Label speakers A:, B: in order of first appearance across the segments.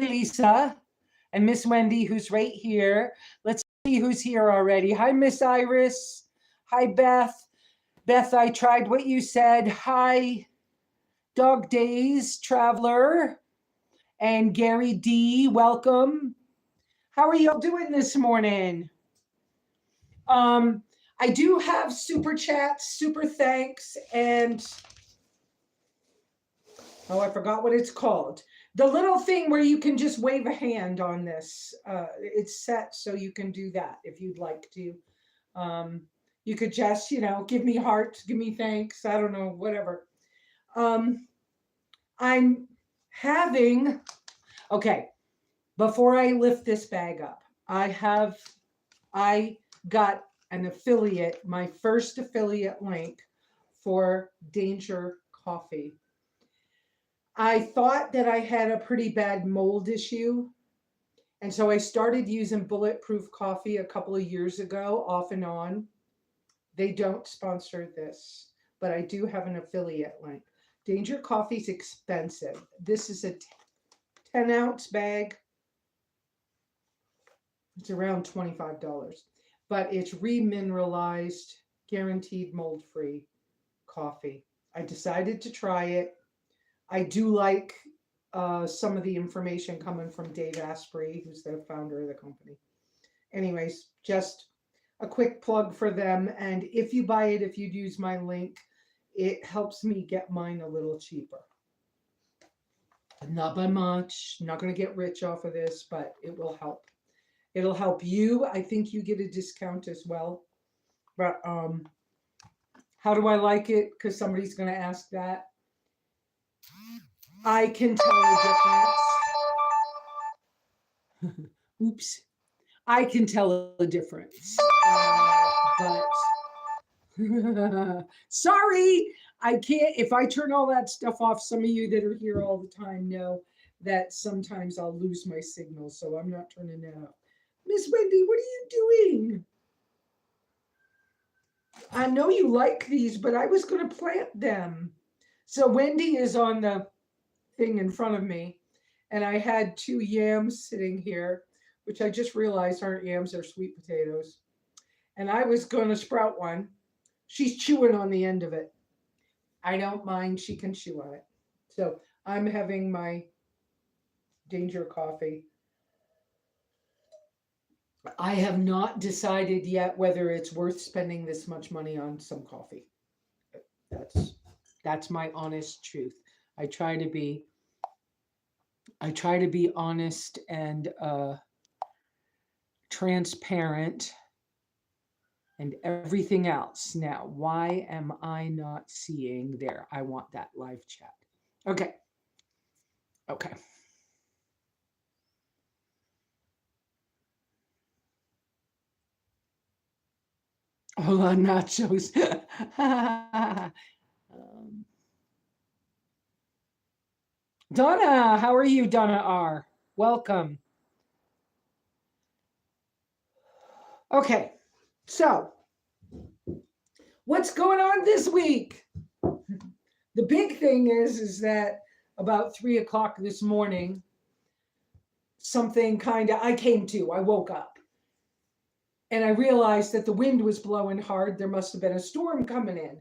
A: Lesa and Miss Wendy, who's right here. Let's see who's here already. Hi, Miss Iris. Hi, Beth. Beth, I tried what you said. Hi, Dog Days Traveler and Gary D. Welcome. How are y'all doing this morning? Um, I do have super chats, super thanks, and oh, I forgot what it's called. The little thing where you can just wave a hand on this. It's set so you can do that if you'd like to. Um, you could just, give me hearts, give me thanks. I don't know, whatever. Um, I'm having, okay, before I lift this bag up, I got an affiliate, my first affiliate link for Danger Coffee. I thought that I had a pretty bad mold issue. And so I started using Bulletproof Coffee a couple of years ago, off and on. They don't sponsor this, but I do have an affiliate link. Danger Coffee's expensive. This is a 10-ounce bag. It's around $25, but it's remineralized, guaranteed mold-free coffee. I decided to try it. I do like some of the information coming from Dave Asprey, who's the founder of the company. Anyways, just a quick plug for them. And if you buy it, if you use my link, it helps me get mine a little cheaper. Not by much, not going to get rich off of this, but it will help. It'll help you. I think you get a discount as well. But how do I like it? Because somebody's going to ask that. I can tell the difference. Oops. I can tell the difference. But sorry, I can't. If I turn all that stuff off, some of you that are here all the time know that sometimes I'll lose my signal. So I'm not turning it off. Miss Wendy, what are you doing? I know you like these, but I was going to plant them. So Wendy is on the thing in front of me, and I had 2 yams sitting here, which I just realized aren't yams, they're sweet potatoes. And I was going to sprout one. She's chewing on the end of it. I don't mind. She can chew on it. So I'm having my Danger Coffee. I have not decided yet whether it's worth spending this much money on some coffee. That's my honest truth. I try to be honest and transparent and everything else. Now, why am I not seeing there? I want that live chat. Okay. Hola, nachos. Donna, how are you, Donna R? Welcome. Okay, so what's going on this week? The big thing is that about 3 o'clock this morning, something I woke up and I realized that the wind was blowing hard. There must have been a storm coming in.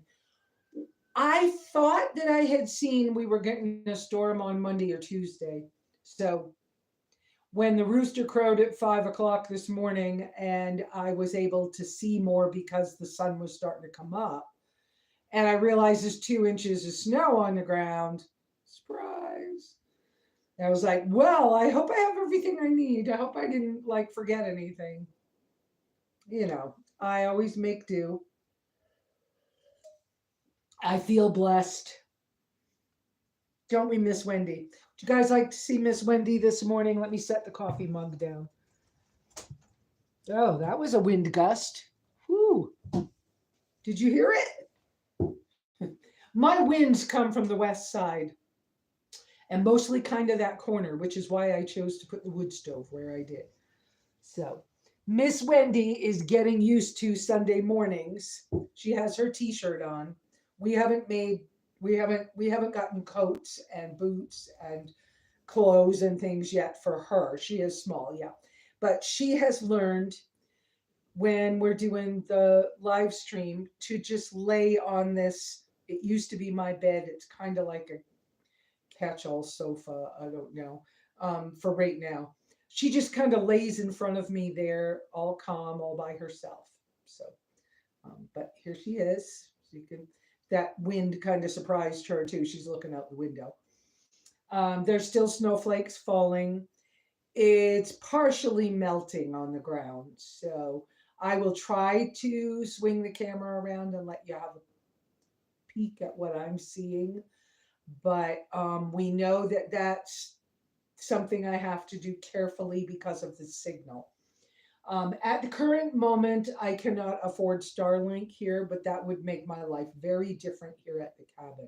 A: I thought that I had seen we were getting a storm on Monday or Tuesday. So when the rooster crowed at 5 o'clock this morning and I was able to see more because the sun was starting to come up, and I realized there's 2 inches of snow on the ground, surprise. And I was like, well, I hope I have everything I need. I hope I didn't forget anything. I always make do. I feel blessed. Don't we, Miss Wendy? Would you guys like to see Miss Wendy this morning? Let me set the coffee mug down. Oh, that was a wind gust. Whew. Did you hear it? My winds come from the west side, and mostly kind of that corner, which is why I chose to put the wood stove where I did. So Miss Wendy is getting used to Sunday mornings. She has her t-shirt on. We haven't gotten coats and boots and clothes and things yet for her. She is small, yeah. But she has learned when we're doing the live stream to just lay on this. It used to be my bed. It's kind of like a catch-all sofa. I don't know. For right now, she just kind of lays in front of me there, all calm, all by herself. So, but here she is. So you can. That wind kind of surprised her too. She's looking out the window. There's still snowflakes falling. It's partially melting on the ground. So I will try to swing the camera around and let you have a peek at what I'm seeing. But we know that that's something I have to do carefully because of the signal. At the current moment, I cannot afford Starlink here, but that would make my life very different here at the cabin.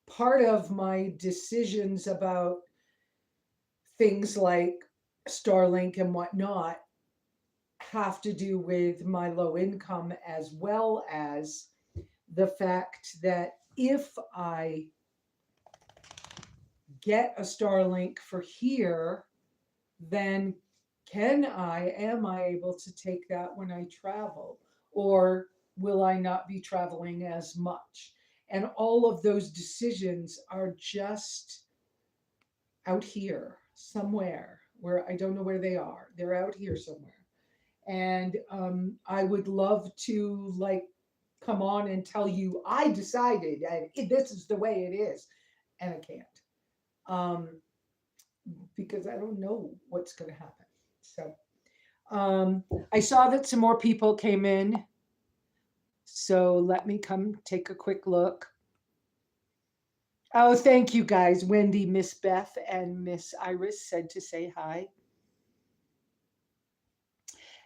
A: Part of my decisions about things like Starlink and whatnot have to do with my low income, as well as the fact that if I get a Starlink for here, then am I able to take that when I travel? Or will I not be traveling as much? And all of those decisions are just out here somewhere where I don't know where they are. They're out here somewhere. And I would love to like come on and tell you I decided and this is the way it is, and I can't um, because I don't know what's going to happen. So I saw that some more people came in, so let me come take a quick look. Oh, thank you guys. Wendy, Miss Beth, and Miss Iris said to say hi.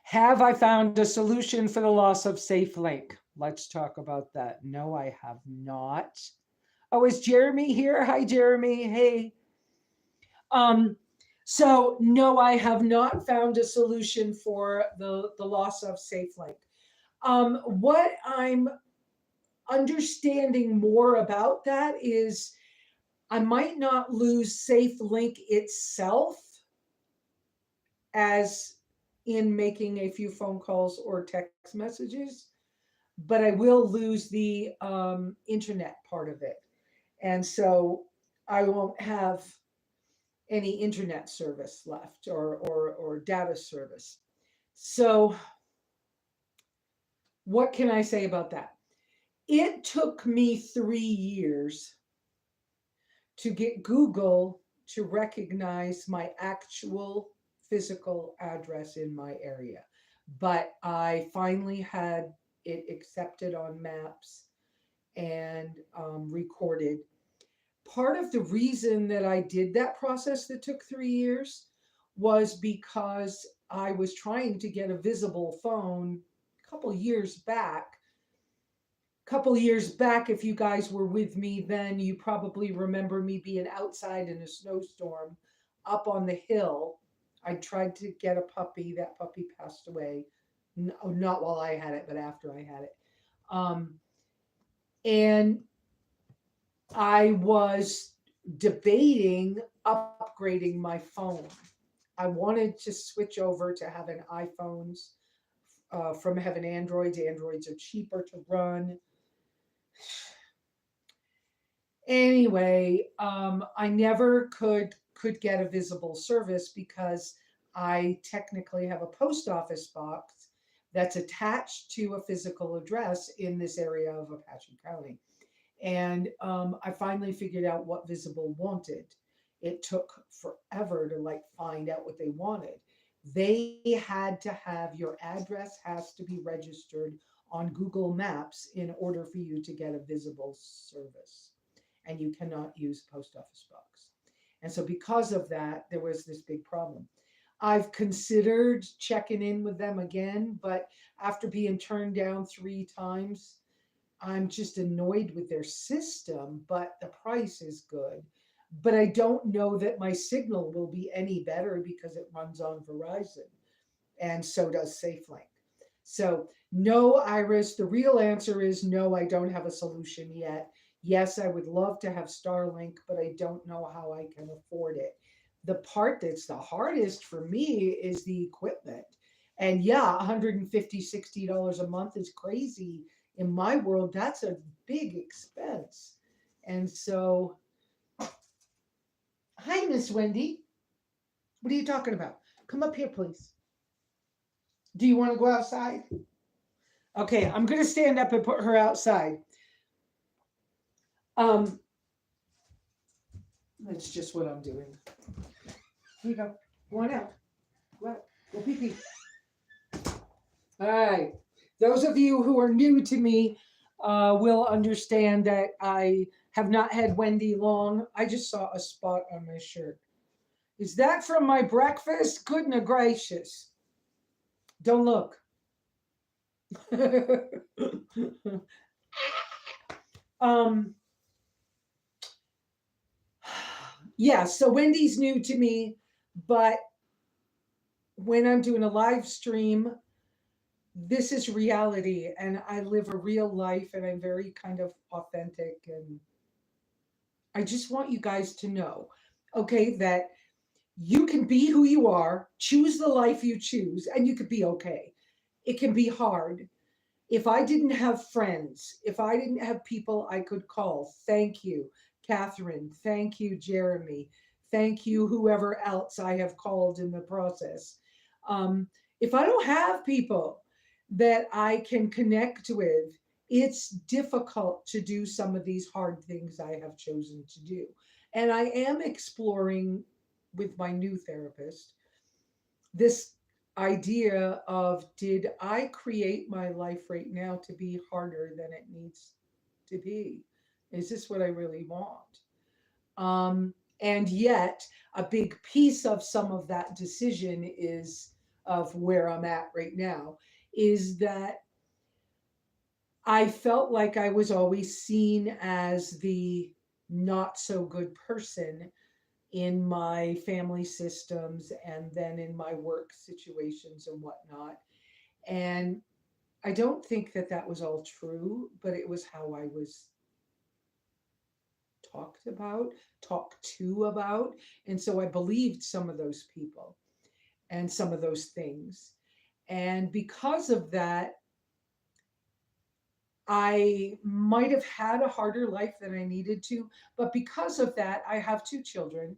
A: Have I found a solution for the loss of SafeLink? Let's talk about that. No, I have not. Oh, is Jeremy here? Hi, Jeremy. Hey. Um, so no, I have not found a solution for the loss of SafeLink. What I'm understanding more about that is I might not lose SafeLink itself, as in making a few phone calls or text messages, but I will lose the internet part of it. And so I won't have any internet service left or data service. So, what can I say about that? It took me 3 years to get Google to recognize my actual physical address in my area. But I finally had it accepted on maps and recorded. Part of the reason that I did that process that took 3 years was because I was trying to get a visible phone a couple years back. Couple years back, if you guys were with me then, you probably remember me being outside in a snowstorm up on the hill. I tried to get a puppy. That puppy passed away. No, not while I had it, but after I had it. And I was debating upgrading my phone. I wanted to switch over to having iPhones from having Androids. Androids are cheaper to run. Anyway, I never could get a visible service because I technically have a post office box that's attached to a physical address in this area of Apache County. And I finally figured out what Visible wanted. It took forever to like find out what they wanted. They had to have your address has to be registered on Google Maps in order for you to get a Visible service, and you cannot use post office box. And so because of that, there was this big problem. I've considered checking in with them again, but after being turned down 3 times, I'm just annoyed with their system, but the price is good. But I don't know that my signal will be any better because it runs on Verizon, and so does SafeLink. So, no, Iris, the real answer is no, I don't have a solution yet. Yes, I would love to have Starlink, but I don't know how I can afford it. The part that's the hardest for me is the equipment. And yeah, 150, $60 a month is crazy. In my world, that's a big expense. And so, hi, Miss Wendy. What are you talking about? Come up here, please. Do you want to go outside? Okay, I'm going to stand up and put her outside. Um, that's just what I'm doing. Here you go. Go on out. Go out. Go pee pee. All right. Those of you who are new to me will understand that I have not had Wendy long. I just saw a spot on my shirt. Is that from my breakfast? Goodness gracious. Don't look. um, yeah, so Wendy's new to me, but when I'm doing a live stream, this is reality and I live a real life and I'm very kind of authentic and I just want you guys to know, okay, that you can be who you are, choose the life you choose, and you could be okay. It can be hard. If I didn't have friends, if I didn't have people I could call, thank you, Catherine, thank you, Jeremy, thank you, whoever else I have called in the process. Um, if I don't have people that I can connect with, it's difficult to do some of these hard things I have chosen to do. And I am exploring with my new therapist this idea of did I create my life right now to be harder than it needs to be? Is this what I really want? And yet, a big piece of some of that decision is of where I'm at right now is that I felt like I was always seen as the not so good person in my family systems and then in my work situations and whatnot. And I don't think that that was all true, but it was how I was talked about, talked to about. And so I believed some of those people and some of those things. And because of that, I might have had a harder life than I needed to. But because of that, I have two children.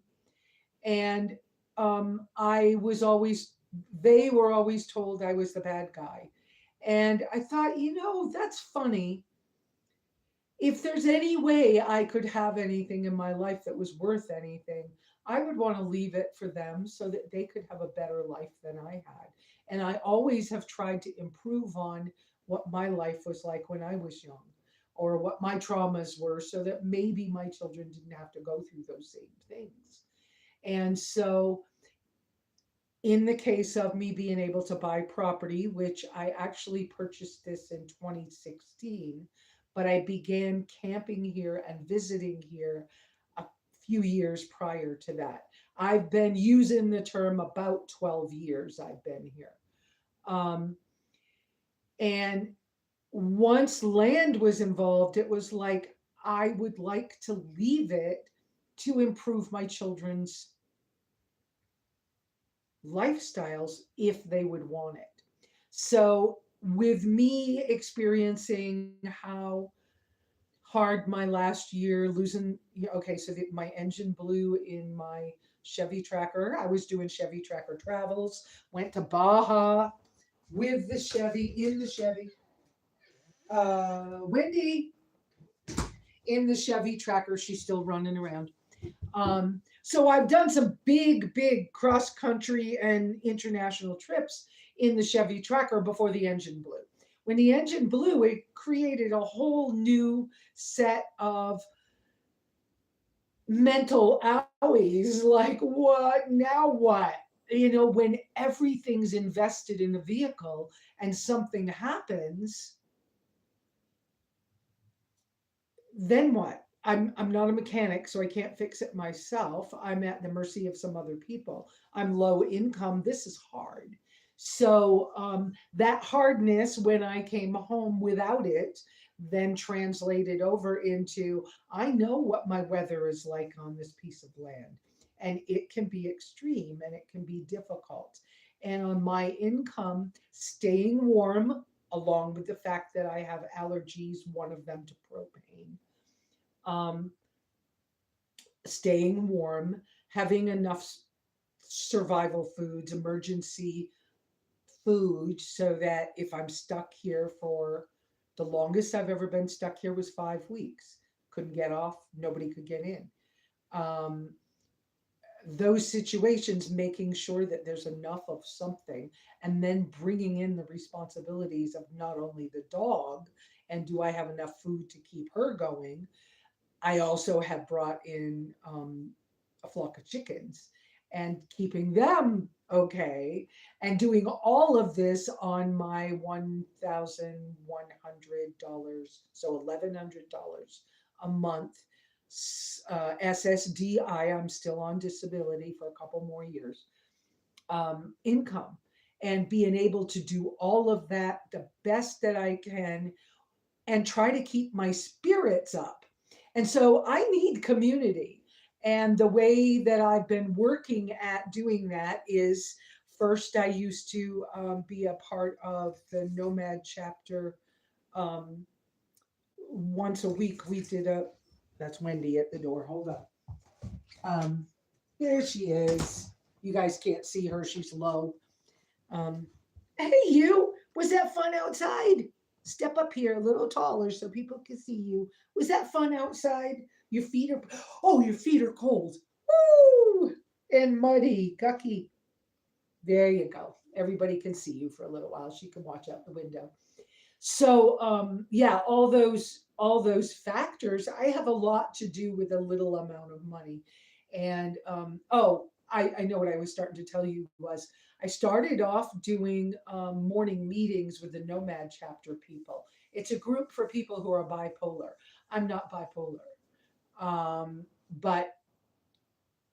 A: And I was always, they were always told I was the bad guy. And I thought, that's funny. If there's any way I could have anything in my life that was worth anything, I would want to leave it for them so that they could have a better life than I had. And I always have tried to improve on what my life was like when I was young or what my traumas were so that maybe my children didn't have to go through those same things. And so, in the case of me being able to buy property, which I actually purchased this in 2016, but I began camping here and visiting here a few years prior to that. I've been using the term about 12 years I've been here. Um, and once land was involved, it was like I would like to leave it to improve my children's lifestyles if they would want it. So, with me experiencing how hard my last year losing, okay, so my engine blew in my Chevy Tracker. I was doing Chevy Tracker travels, went to Baja with the Chevy, in the Chevy. Wendy, in the Chevy Tracker, she's still running around. So I've done some big cross country and international trips in the Chevy Tracker before the engine blew. When the engine blew, it created a whole new set of mental owies like, what? Now what? When everything's invested in the vehicle and something happens, then what? I'm not a mechanic, so I can't fix it myself. I'm at the mercy of some other people. I'm low income. This is hard. So that hardness when I came home without it then translated over into I know what my weather is like on this piece of land. And it can be extreme and it can be difficult. And on my income, staying warm, along with the fact that I have allergies, one of them to propane, um, staying warm, having enough survival foods, emergency food, so that if I'm stuck here for the longest I've ever been stuck here was 5 weeks, couldn't get off, nobody could get in. Um, those situations, making sure that there's enough of something, and then bringing in the responsibilities of not only the dog and do I have enough food to keep her going. I also have brought in a flock of chickens and keeping them okay, and doing all of this on my $1,100, so $1,100 a month. SSDI, I'm still on disability for a couple more years, income, and being able to do all of that the best that I can and try to keep my spirits up. And so I need community. And the way that I've been working at doing that is, first, I used to be a part of the Nomad chapter. Um, Once a week, we did a, that's Wendy at the door. Hold on. Um, there she is. You guys can't see her, she's low. Um, hey, you, was that fun outside? Step up here a little taller so people can see you. Was that fun outside? Your feet are, oh, your feet are cold. Woo! And muddy, gucky. There you go. Everybody can see you for a little while. She can watch out the window. So yeah, all those factors. I have a lot to do with a little amount of money. And oh, I know what I was starting to tell you was I started off doing morning meetings with the Nomad chapter people. It's a group for people who are bipolar. I'm not bipolar, but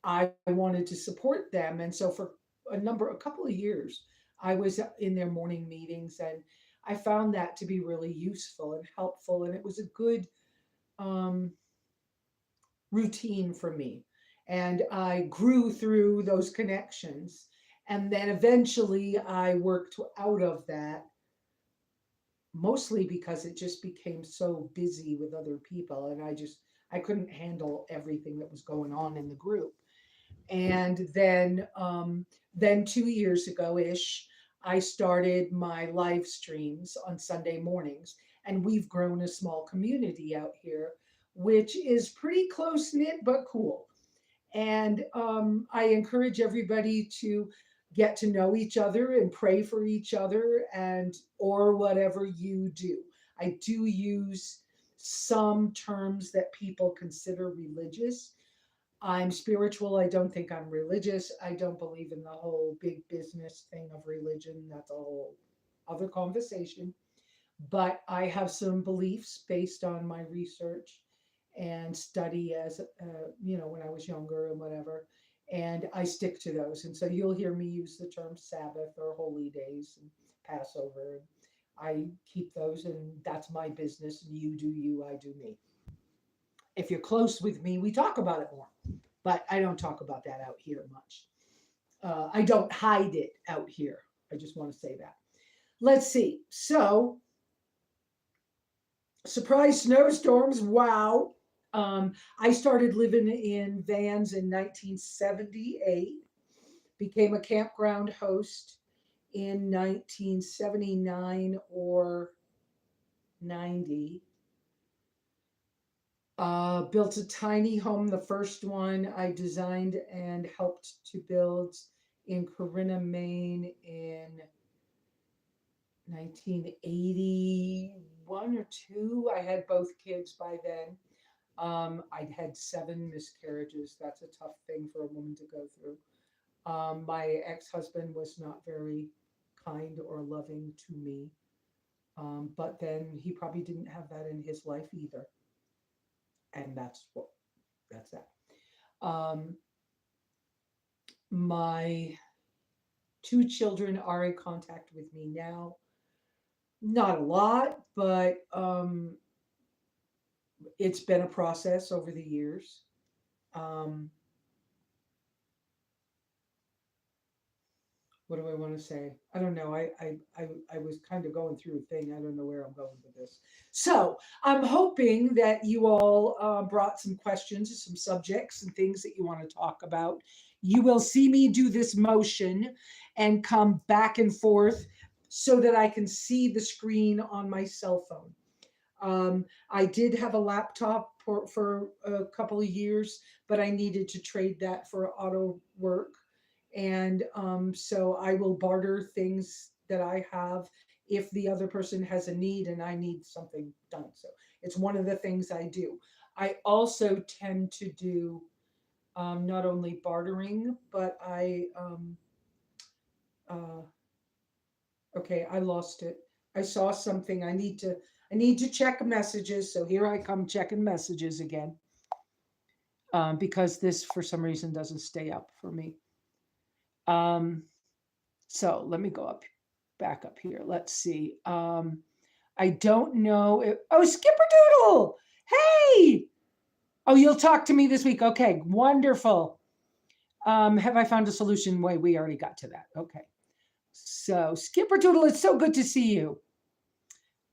A: I wanted to support them, and so for a couple of years, I was in their morning meetings, and I found that to be really useful and helpful, and it was a good um, routine for me. And I grew through those connections, and then eventually I worked out of that, mostly because it just became so busy with other people, and I couldn't handle everything that was going on in the group. And then 2 years ago ish, I started my live streams on Sunday mornings, and we've grown a small community out here, which is pretty close knit but cool. And I encourage everybody to get to know each other and pray for each other, and or whatever you do. I do use some terms that people consider religious. I'm spiritual. I don't think I'm religious. I don't believe in the whole big business thing of religion. That's a whole other conversation. But I have some beliefs based on my research and study as, when I was younger and whatever. And I stick to those. And so you'll hear me use the term Sabbath or holy days and Passover. I keep those, and that's my business. And you do you, I do me. If you're close with me, we talk about it more, but I don't talk about that out here much. I don't hide it out here. I just want to say that. Let's see. So, surprise snowstorms. Wow. I started living in vans in 1978, became a campground host in 1979 or 90. Built a tiny home, the first one I designed and helped to build in Corinna, Maine in 1981 or two. I had both kids by then. I'd had 7 miscarriages. That's a tough thing for a woman to go through. My ex husband was not very kind or loving to me. But then he probably didn't have that in his life either. And that's that. Um, my 2 children are in contact with me now. Not a lot, but It's been a process over the years. Um, what do I want to say? I don't know. I was kind of going through a thing. I don't know where I'm going with this. So I'm hoping that you all brought some questions, some subjects, and things that you want to talk about. You will see me do this motion and come back and forth so that I can see the screen on my cell phone. I did have a laptop for a couple of years, but I needed to trade that for auto work. And so I will barter things that I have if the other person has a need and I need something done. So it's one of the things I do. I also tend to do not only bartering, but uh, okay, I lost it. I saw something. I need to check messages. So here I come checking messages again. Because this for some reason doesn't stay up for me. Um, so let me go up back up here. Let's see. I don't know if, oh, Skipper Doodle. Hey. Oh, you'll talk to me this week. Okay, wonderful. Have I found a solution? Wait, we already got to that. Okay. So Skipper Doodle, it's so good to see you.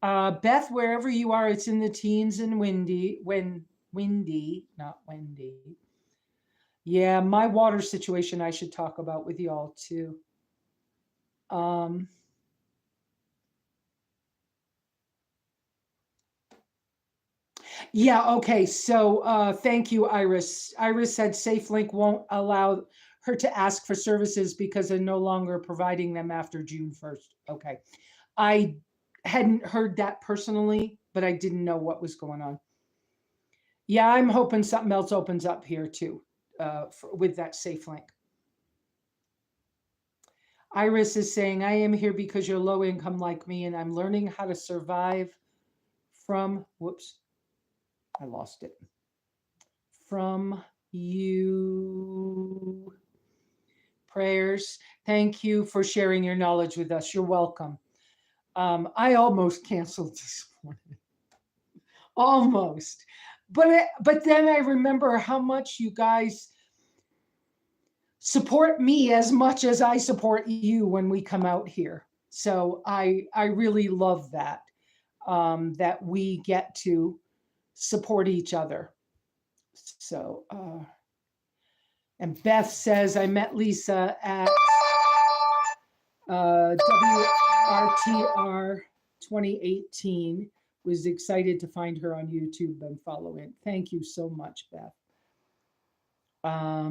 A: Beth, wherever you are, it's in the teens and windy, not windy. Yeah, my water situation I should talk about with y'all too. Um, yeah, okay. So thank you, Iris. Iris said SafeLink won't allow her to ask for services because they're no longer providing them after June 1st. Okay. I hadn't heard that personally, but I didn't know what was going on. Yeah, I'm hoping something else opens up here too with that SafeLink. Iris is saying, I am here because you're low income like me, and I'm learning how to survive from, whoops, I lost it. From you. Prayers. Thank you for sharing your knowledge with us. You're welcome. I almost canceled this morning. Almost. But then I remember how much you guys support me as much as I support you when we come out here. So I really love that that we get to support each other. So and Beth says I met Lesa at WRTR 2018. Was excited to find her on YouTube and follow it. Thank you so much, Beth.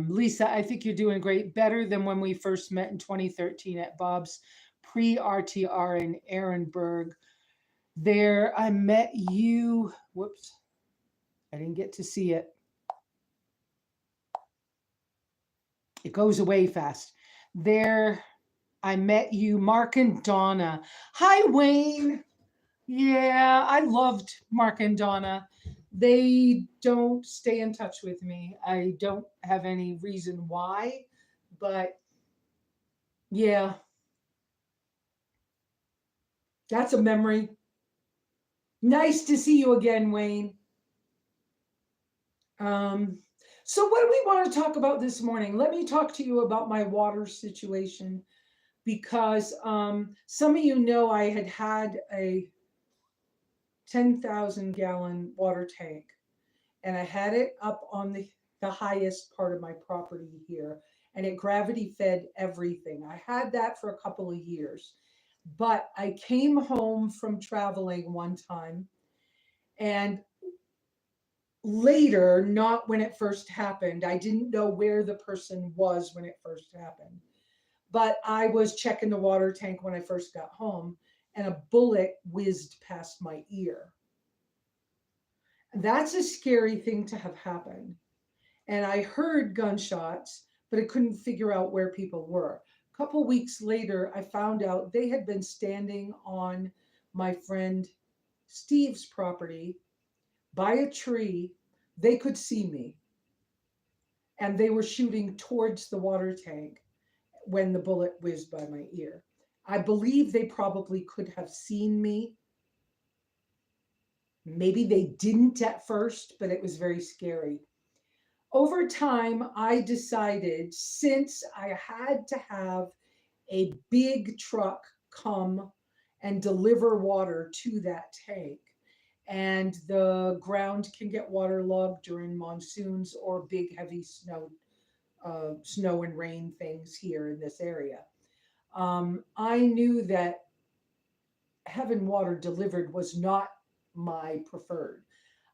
A: Lesa, I think you're doing great, better than when we first met in 2013 at Bob's pre-RTR in Ehrenberg. There, I met you. Whoops, I didn't get to see it. It goes away fast. There, I met you, Mark and Donna. Hi, Wayne. Yeah, I loved Mark and Donna. They don't stay in touch with me. I don't have any reason why, but yeah, that's a memory. Nice to see you again, Wayne. Um, so, what do we want to talk about this morning? Let me talk to you about my water situation because some of you know I had a 10,000 gallon water tank and I had it up on the highest part of my property here and it gravity fed everything. I had that for a couple of years, but I came home from traveling one time and later, not when it first happened. I didn't know where the person was when it first happened. But I was checking the water tank when I first got home, and a bullet whizzed past my ear. That's a scary thing to have happened. And I heard gunshots, but I couldn't figure out where people were. A couple weeks later, I found out they had been standing on my friend Steve's property by a tree. They could see me and they were shooting towards the water tank when the bullet whizzed by my ear. I believe they probably could have seen me Maybe they didn't at first, but it was very scary. Over time, I decided, since I had to have a big truck come and deliver water to that tank, and the ground can get waterlogged during monsoons or big heavy snow and rain things here in this area. I knew that having water delivered was not my preferred.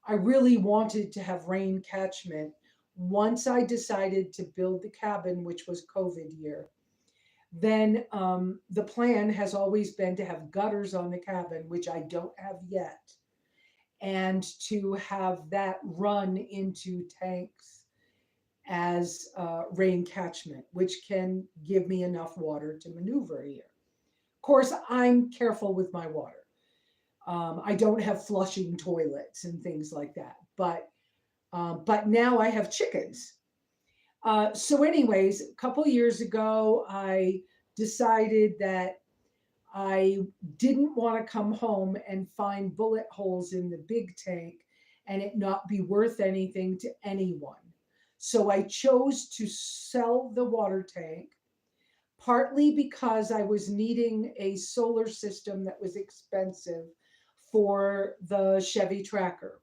A: I really wanted to have rain catchment once I decided to build the cabin, which was COVID year. Then the plan has always been to have gutters on the cabin, which I don't have yet, and to have that run into tanks as rain catchment, which can give me enough water to maneuver here. Of course, I'm careful with my water. I don't have flushing toilets and things like that, but now I have chickens. So, anyways, a couple years ago, I decided that I didn't want to come home and find bullet holes in the big tank and it not be worth anything to anyone. So I chose to sell the water tank, partly because I was needing a solar system that was expensive for the Chevy Tracker.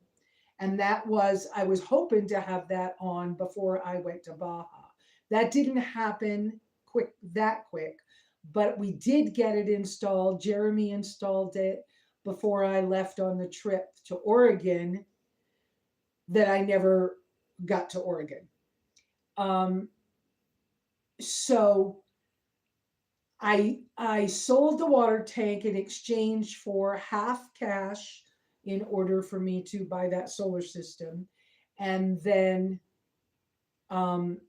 A: And that was, I was hoping to have that on before I went to Baja. That didn't happen that quick, but we did get it installed. Jeremy installed it before I left on the trip to Oregon that I never got to Oregon. Um, so I sold the water tank in exchange for half cash in order for me to buy that solar system, and then um,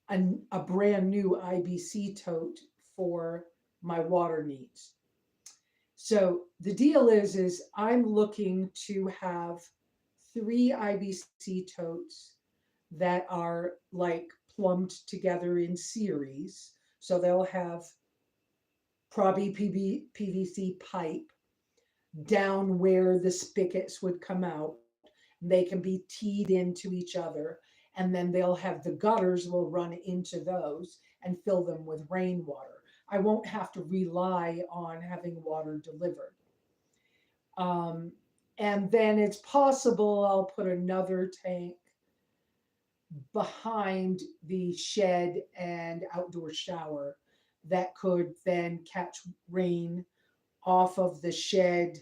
A: a brand new IBC tote for my water needs. So the deal is I'm looking to have three IBC totes that are like plumbed together in series. So they'll have probably PVC pipe down where the spigots would come out. They can be teed into each other, and then they'll have the gutters will run into those and fill them with rainwater. I won't have to rely on having water delivered. Um, and then it's possible I'll put another tank behind the shed and outdoor shower that could then catch rain off of the shed,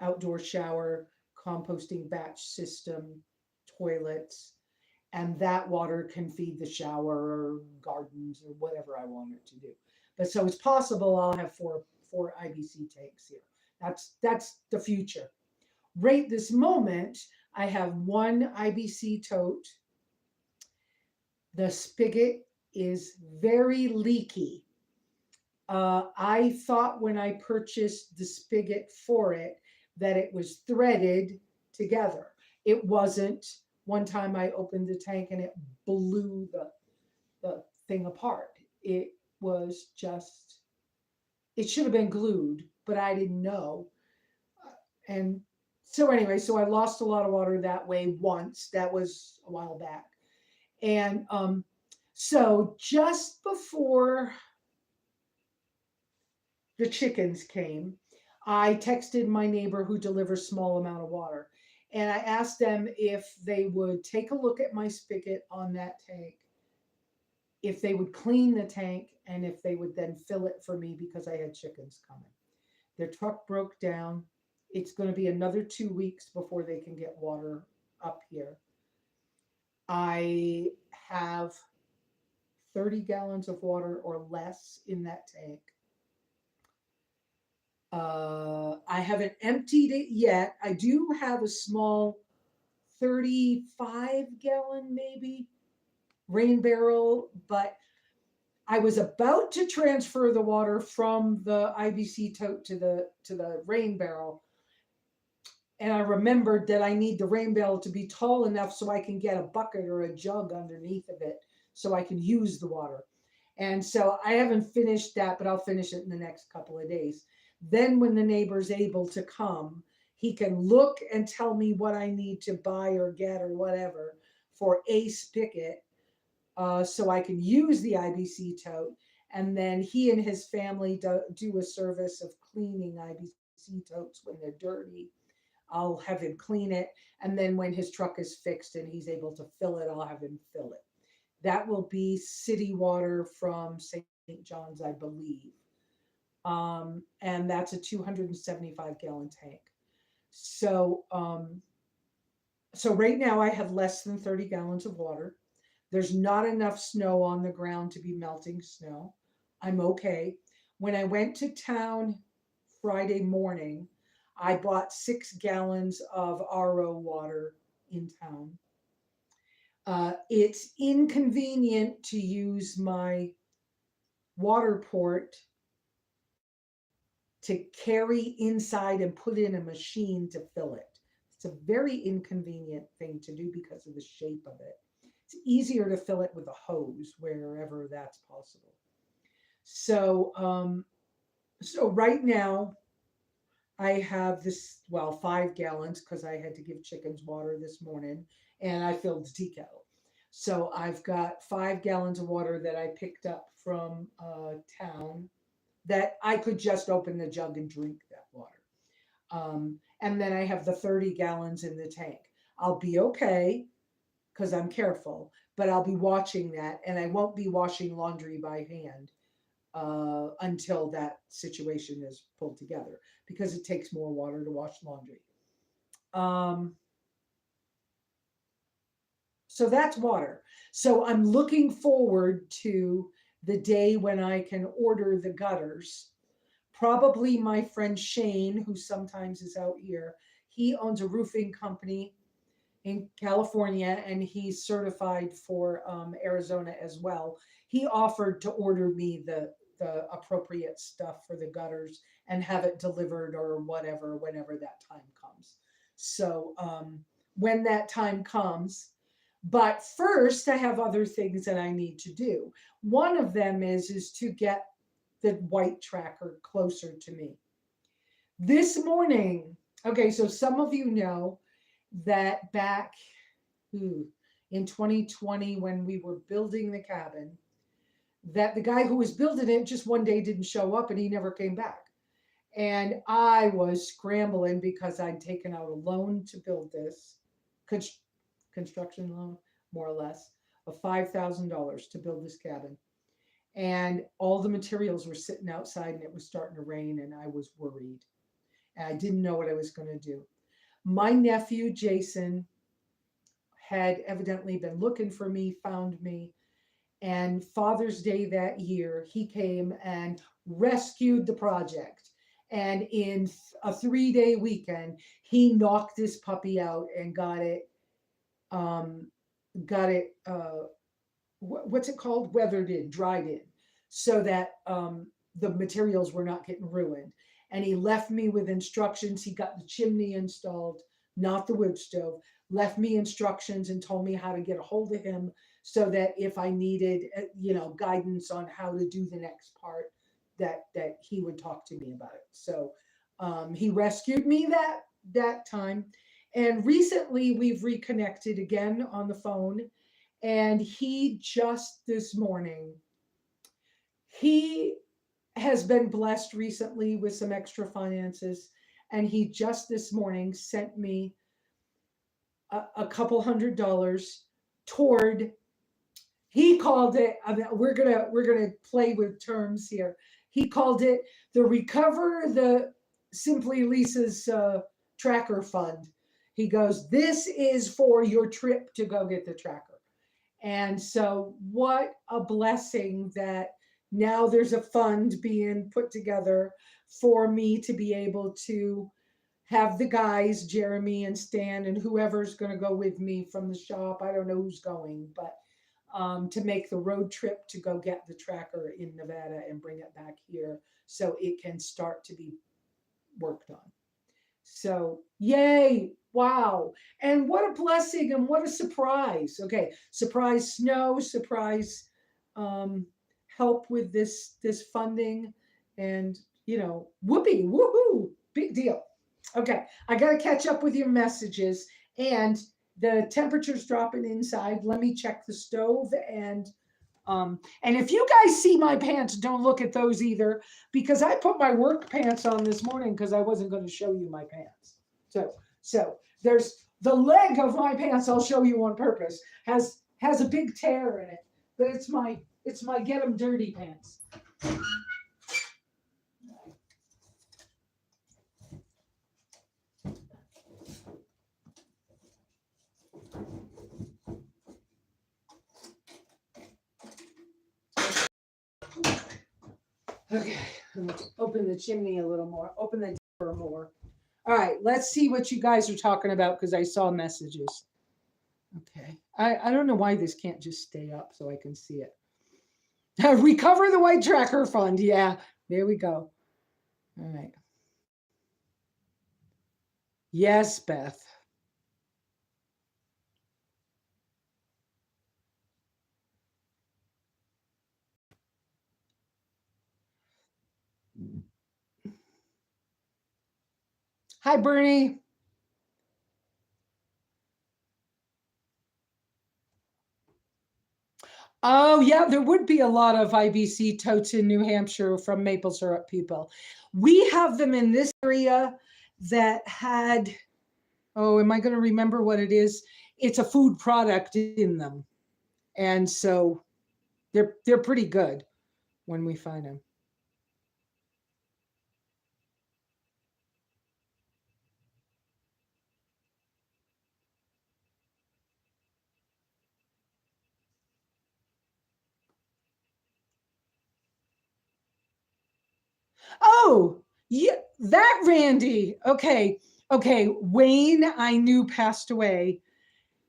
A: outdoor shower, composting batch system, toilets, and that water can feed the shower or gardens or whatever I want it to do. But so it's possible I'll have four IBC tanks here. That's the future. Right this moment, I have one IBC tote. The spigot is very leaky. I thought when I purchased the spigot for it that it was threaded together. It wasn't. One time I opened the tank and it blew the thing apart. It was just, it should have been glued, but I didn't know. And so anyway, so I lost a lot of water that way once. That was a while back. And so just before the chickens came, I texted my neighbor who delivers small amount of water, and I asked them if they would take a look at my spigot on that tank, if they would clean the tank, and if they would then fill it for me because I had chickens coming. Their truck broke down. It's going to be another 2 weeks before they can get water up here. I have 30 gallons of water or less in that tank. I haven't emptied it yet. I do have a small 35-gallon maybe rain barrel, but I was about to transfer the water from the IBC tote to the rain barrel, and I remembered that I need the rain barrel to be tall enough so I can get a bucket or a jug underneath of it so I can use the water. And so I haven't finished that, but I'll finish it in the next couple of days. Then when the neighbor's able to come, He can look and tell me what I need to buy or get or whatever for a spigot, so I can use the IBC tote. And then he and his family do a service of cleaning IBC totes when they're dirty. I'll have him clean it. And then when his truck is fixed and he's able to fill it, I'll have him fill it. That will be city water from St. John's, I believe. And that's a 275-gallon tank. So, so right now I have less than 30 gallons of water. There's not enough snow on the ground to be melting snow. I'm okay. When I went to town Friday morning, I bought 6 gallons of RO water in town. It's inconvenient to use my water port to carry inside and put in a machine to fill it. It's a very inconvenient thing to do because of the shape of it. It's easier to fill it with a hose wherever that's possible. So, so right now I have this, well, 5 gallons because I had to give chickens water this morning and I filled the tea kettle. So I've got 5 gallons of water that I picked up from town that I could just open the jug and drink that water. And then I have the 30 gallons in the tank. I'll be okay because I'm careful, but I'll be watching that, and I won't be washing laundry by hand until that situation is pulled together because it takes more water to wash laundry. Um, so that's water. So I'm looking forward to the day when I can order the gutters. Probably my friend Shane, who sometimes is out here, he owns a roofing company in California and he's certified for Arizona as well. He offered to order me the appropriate stuff for the gutters and have it delivered or whatever whenever that time comes. So when that time comes, but first I have other things that I need to do. One of them is to get the white tracker closer to me. This morning, okay, so some of you know that back in 2020 when we were building the cabin, that the guy who was building it just one day didn't show up and he never came back. And I was scrambling because I'd taken out a loan to build this construction loan, more or less, of $5,000 to build this cabin. And all the materials were sitting outside and it was starting to rain and I was worried. And I didn't know what I was going to do. My nephew, Jason, had evidently been looking for me, found me, and Father's Day that year, he came and rescued the project. And in a 3-day weekend, he knocked this puppy out and got it, what's it called? Weathered in, dried in, so that the materials were not getting ruined. And he left me with instructions. He got the chimney installed, not the wood stove, left me instructions and told me how to get a hold of him so that if I needed, guidance on how to do the next part, that he would talk to me about it. So he rescued me that time. And recently we've reconnected again on the phone. And he just this morning, he has been blessed recently with some extra finances. And he just this morning sent me a couple $100 toward, he called it, we're gonna play with terms here. He called it the Recover the SimplyLesa's tracker fund. He goes, this is for your trip to go get the tracker. And so what a blessing that now there's a fund being put together for me to be able to have the guys, Jeremy and Stan, and whoever's going to go with me from the shop. I don't know who's going, but to make the road trip to go get the tracker in Nevada and bring it back here so it can start to be worked on. So, yay, wow. And what a blessing and what a surprise. Okay, surprise snow, surprise help with this funding, and whoopee, woohoo, big deal. Okay, I got to catch up with your messages, and the temperature's dropping inside. Let me check the stove, and if you guys see my pants, don't look at those either, because I put my work pants on this morning because I wasn't going to show you my pants. So there's the leg of my pants. I'll show you on purpose. Has a big tear in it, but it's my get 'em dirty pants. Okay, let's open the chimney a little more. Open the door more. All right, let's see what you guys are talking about because I saw messages. Okay, I don't know why this can't just stay up so I can see it. Recover the White Tracker Fund. Yeah, there we go. All right. Yes, Beth. Hi, Bernie. Oh, yeah, there would be a lot of IBC totes in New Hampshire from maple syrup people. We have them in this area that had, oh, am I going to remember what it is? It's a food product in them. And so they're pretty good when we find them. Oh, yeah, that Randy. Okay. Okay. Wayne, I knew passed away.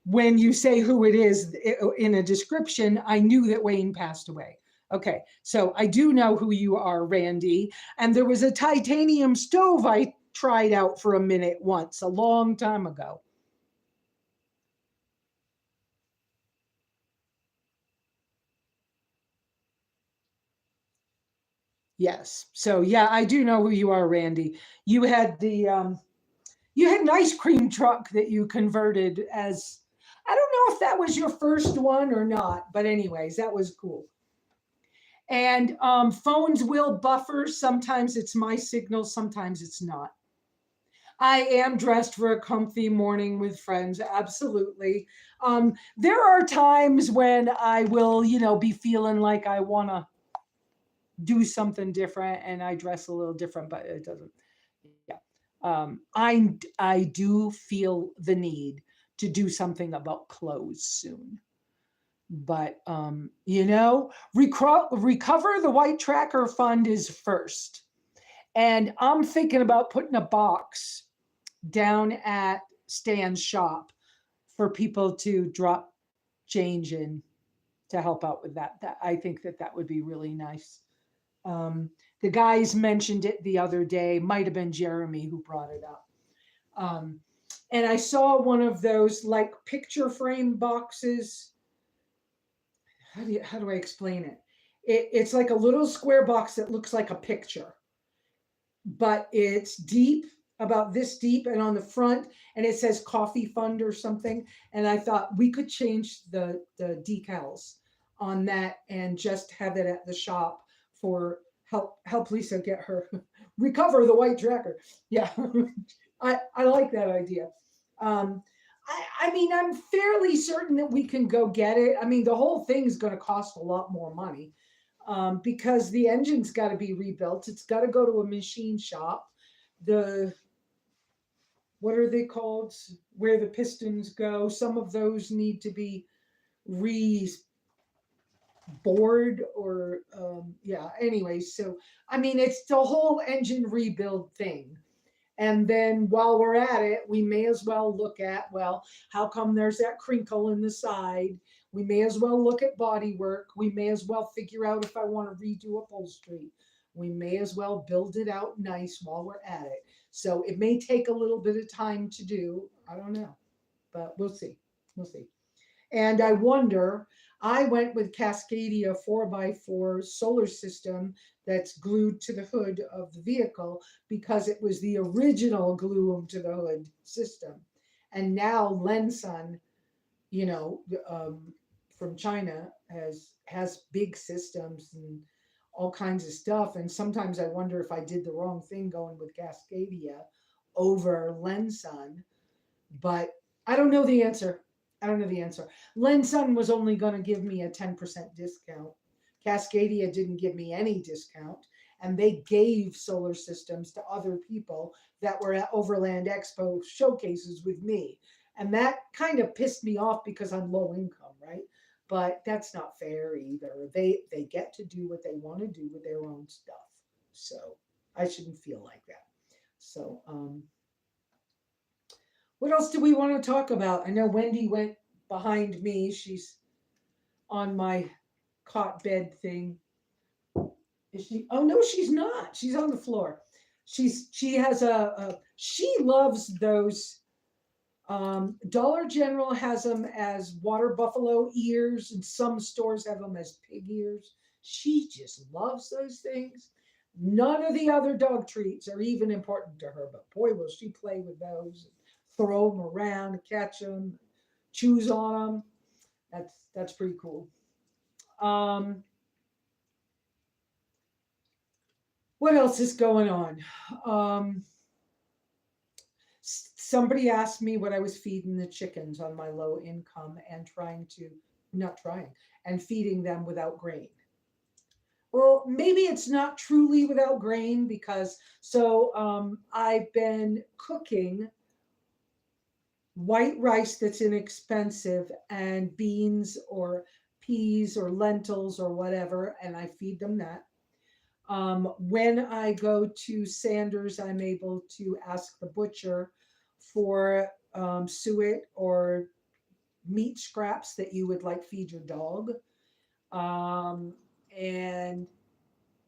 A: When you say who it is in a description, I knew that Wayne passed away. Okay. So I do know who you are, Randy. And there was a titanium stove I tried out for a minute once, a long time ago. Yes. So yeah, I do know who you are, Randy. You had you had an ice cream truck that you converted as, I don't know if that was your first one or not, but anyways, that was cool. And phones will buffer. Sometimes it's my signal, sometimes it's not. I am dressed for a comfy morning with friends, absolutely. There are times when I will, be feeling like I want to do something different and I dress a little different, but it doesn't. Yeah. I do feel the need to do something about clothes soon. But recover the White Tracker Fund is first. And I'm thinking about putting a box down at Stan's shop for people to drop change in to help out with that. That I think that would be really nice. Um, the guys mentioned it the other day. Might have been Jeremy who brought it up. Um, and I saw one of those like picture frame boxes. How do I explain it? It's like a little square box that looks like a picture, but it's deep, about this deep, and on the front, and it says coffee fund or something. And I thought we could change the decals on that and just have it at the shop for help Lesa get her recover the White Tracker. Yeah, I like that idea. Um, I mean, I'm fairly certain that we can go get it. I mean, the whole thing's going to cost a lot more money because the engine's got to be rebuilt. It's got to go to a machine shop. The What are they called? Where the pistons go. Some of those need to be re bored or yeah. Anyway, so I mean, it's the whole engine rebuild thing. And then while we're at it, we may as well look at, well, how come there's that crinkle in the side? We may as well look at body work. We may as well figure out if I want to redo upholstery. We may as well build it out nice while we're at it. So it may take a little bit of time to do. I don't know, but we'll see. We'll see. And I wonder, I went with Cascadia 4x4 solar system that's glued to the hood of the vehicle because it was the original glue to the hood system. And now Lensun, you know, from China has big systems and all kinds of stuff. And sometimes I wonder if I did the wrong thing going with Cascadia over Lensun, but I don't know the answer. I don't know the answer. Lensun was only going to give me a 10% discount. Cascadia didn't give me any discount. And they gave solar systems to other people that were at Overland Expo showcases with me. And that kind of pissed me off because I'm low income, right? But that's not fair either. They get to do what they want to do with their own stuff. So I shouldn't feel like that. So what else do we want to talk about? I know Wendy went behind me. She's on my cot bed thing. Is she? Oh no, she's not. She's on the floor. She has she loves those. Dollar General has them as water buffalo ears, and some stores have them as pig ears. She just loves those things. None of the other dog treats are even important to her, but boy, will she play with those, throw them around, catch them, choose on them. That's pretty cool. Um, what else is going on? Um, Somebody asked me what I was feeding the chickens on my low income and not trying, and feeding them without grain. Well, maybe it's not truly without grain because I've been cooking white rice that's inexpensive and beans or peas or lentils or whatever, and I feed them that. When I go to Sanders, I'm able to ask the butcher for suet or meat scraps that you would like feed your dog. And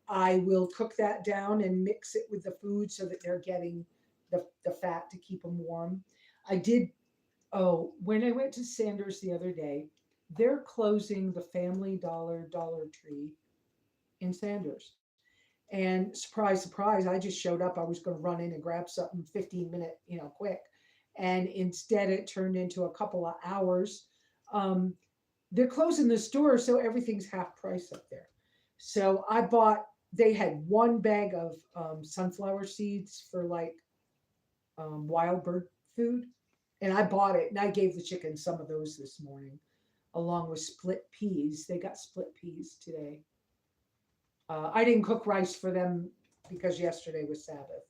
A: I will cook that down and mix it with the food so that they're getting the fat to keep them warm. I did, oh, when I went to Sanders the other day, they're closing the Family Dollar Tree in Sanders. And surprise, surprise, I just showed up. I was going to run in and grab something 15-minute, quick. And instead, it turned into a couple of hours. Um, they're closing the store, so everything's half price up there. So they had one bag of sunflower seeds for like wild bird food. And I bought it and I gave the chickens some of those this morning, along with split peas. They got split peas today. I didn't cook rice for them because yesterday was Sabbath.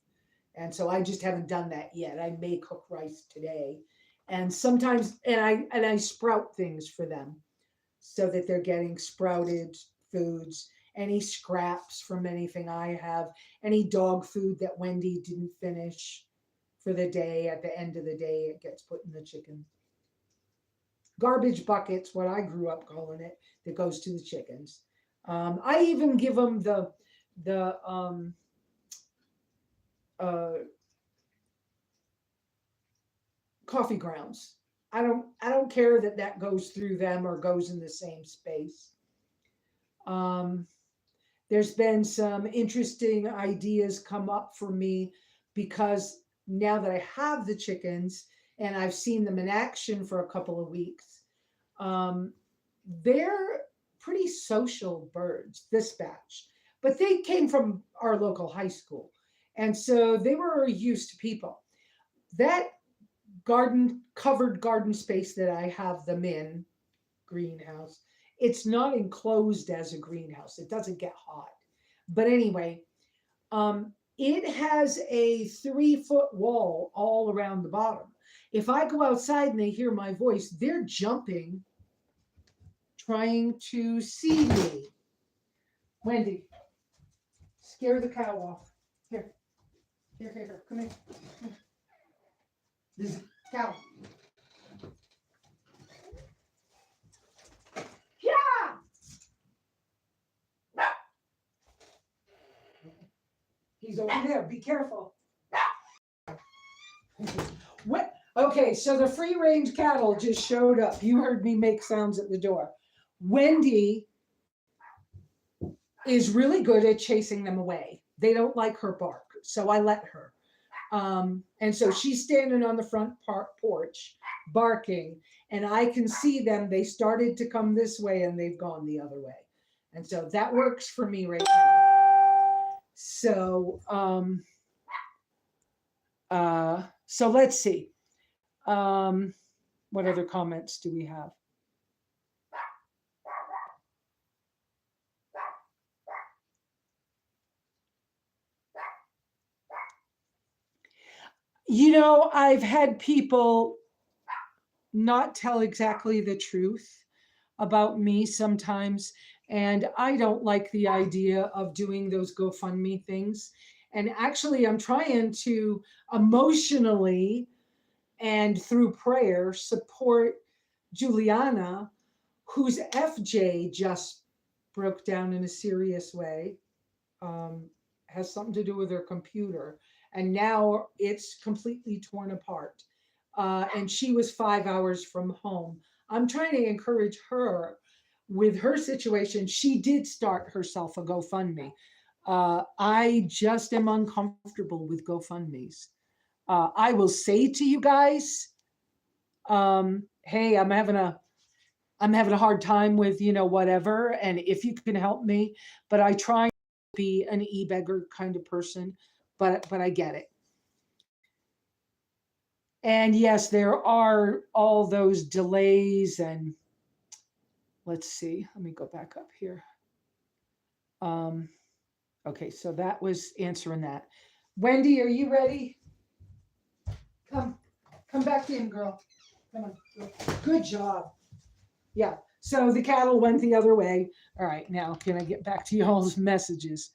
A: And so I just haven't done that yet. I may cook rice today. And sometimes I sprout things for them so that they're getting sprouted foods, any scraps from anything I have, any dog food that Wendy didn't finish for the day. At the end of the day, it gets put in the chicken. Garbage buckets, what I grew up calling it, that goes to the chickens. I even give them the uh, coffee grounds. I don't care that goes through them or goes in the same space. Um, there's been some interesting ideas come up for me because now that I have the chickens and I've seen them in action for a couple of weeks, um, they're pretty social birds, this batch, but they came from our local high school. And so they were used to people. That covered garden space that I have them in, greenhouse, it's not enclosed as a greenhouse. It doesn't get hot. But anyway, it has a 3-foot wall all around the bottom. If I go outside and they hear my voice, they're jumping, trying to see me. Wendy, scare the cow off. Here, here. Come here. This cow. Yeah. He's over there. Be careful. What? Okay, so the free range cattle just showed up. You heard me make sounds at the door. Wendy is really good at chasing them away. They don't like her bark, so I let her. And so she's standing on the front porch barking, and I can see them. They started to come this way and they've gone the other way. And so that works for me right now. So, so let's see. What other comments do we have? You know, I've had people not tell exactly the truth about me sometimes. And I don't like the idea of doing those GoFundMe things. And actually, I'm trying to emotionally and through prayer support Juliana, whose FJ just broke down in a serious way, has something to do with her computer. And now it's completely torn apart. And she was 5 hours from home. I'm trying to encourage her with her situation. She did start herself a GoFundMe. I just am uncomfortable with GoFundMes. I will say to you guys, hey, I'm having a hard time with, whatever. And if you can help me, but I try to be an e-beggar kind of person, but I get it. And yes, there are all those delays, and let's see, let me go back up here. Okay, so that was answering that. Wendy, are you ready? Come back in, girl. Come on. Good job. Yeah. So the cattle went the other way. All right. Now, can I get back to y'all's messages?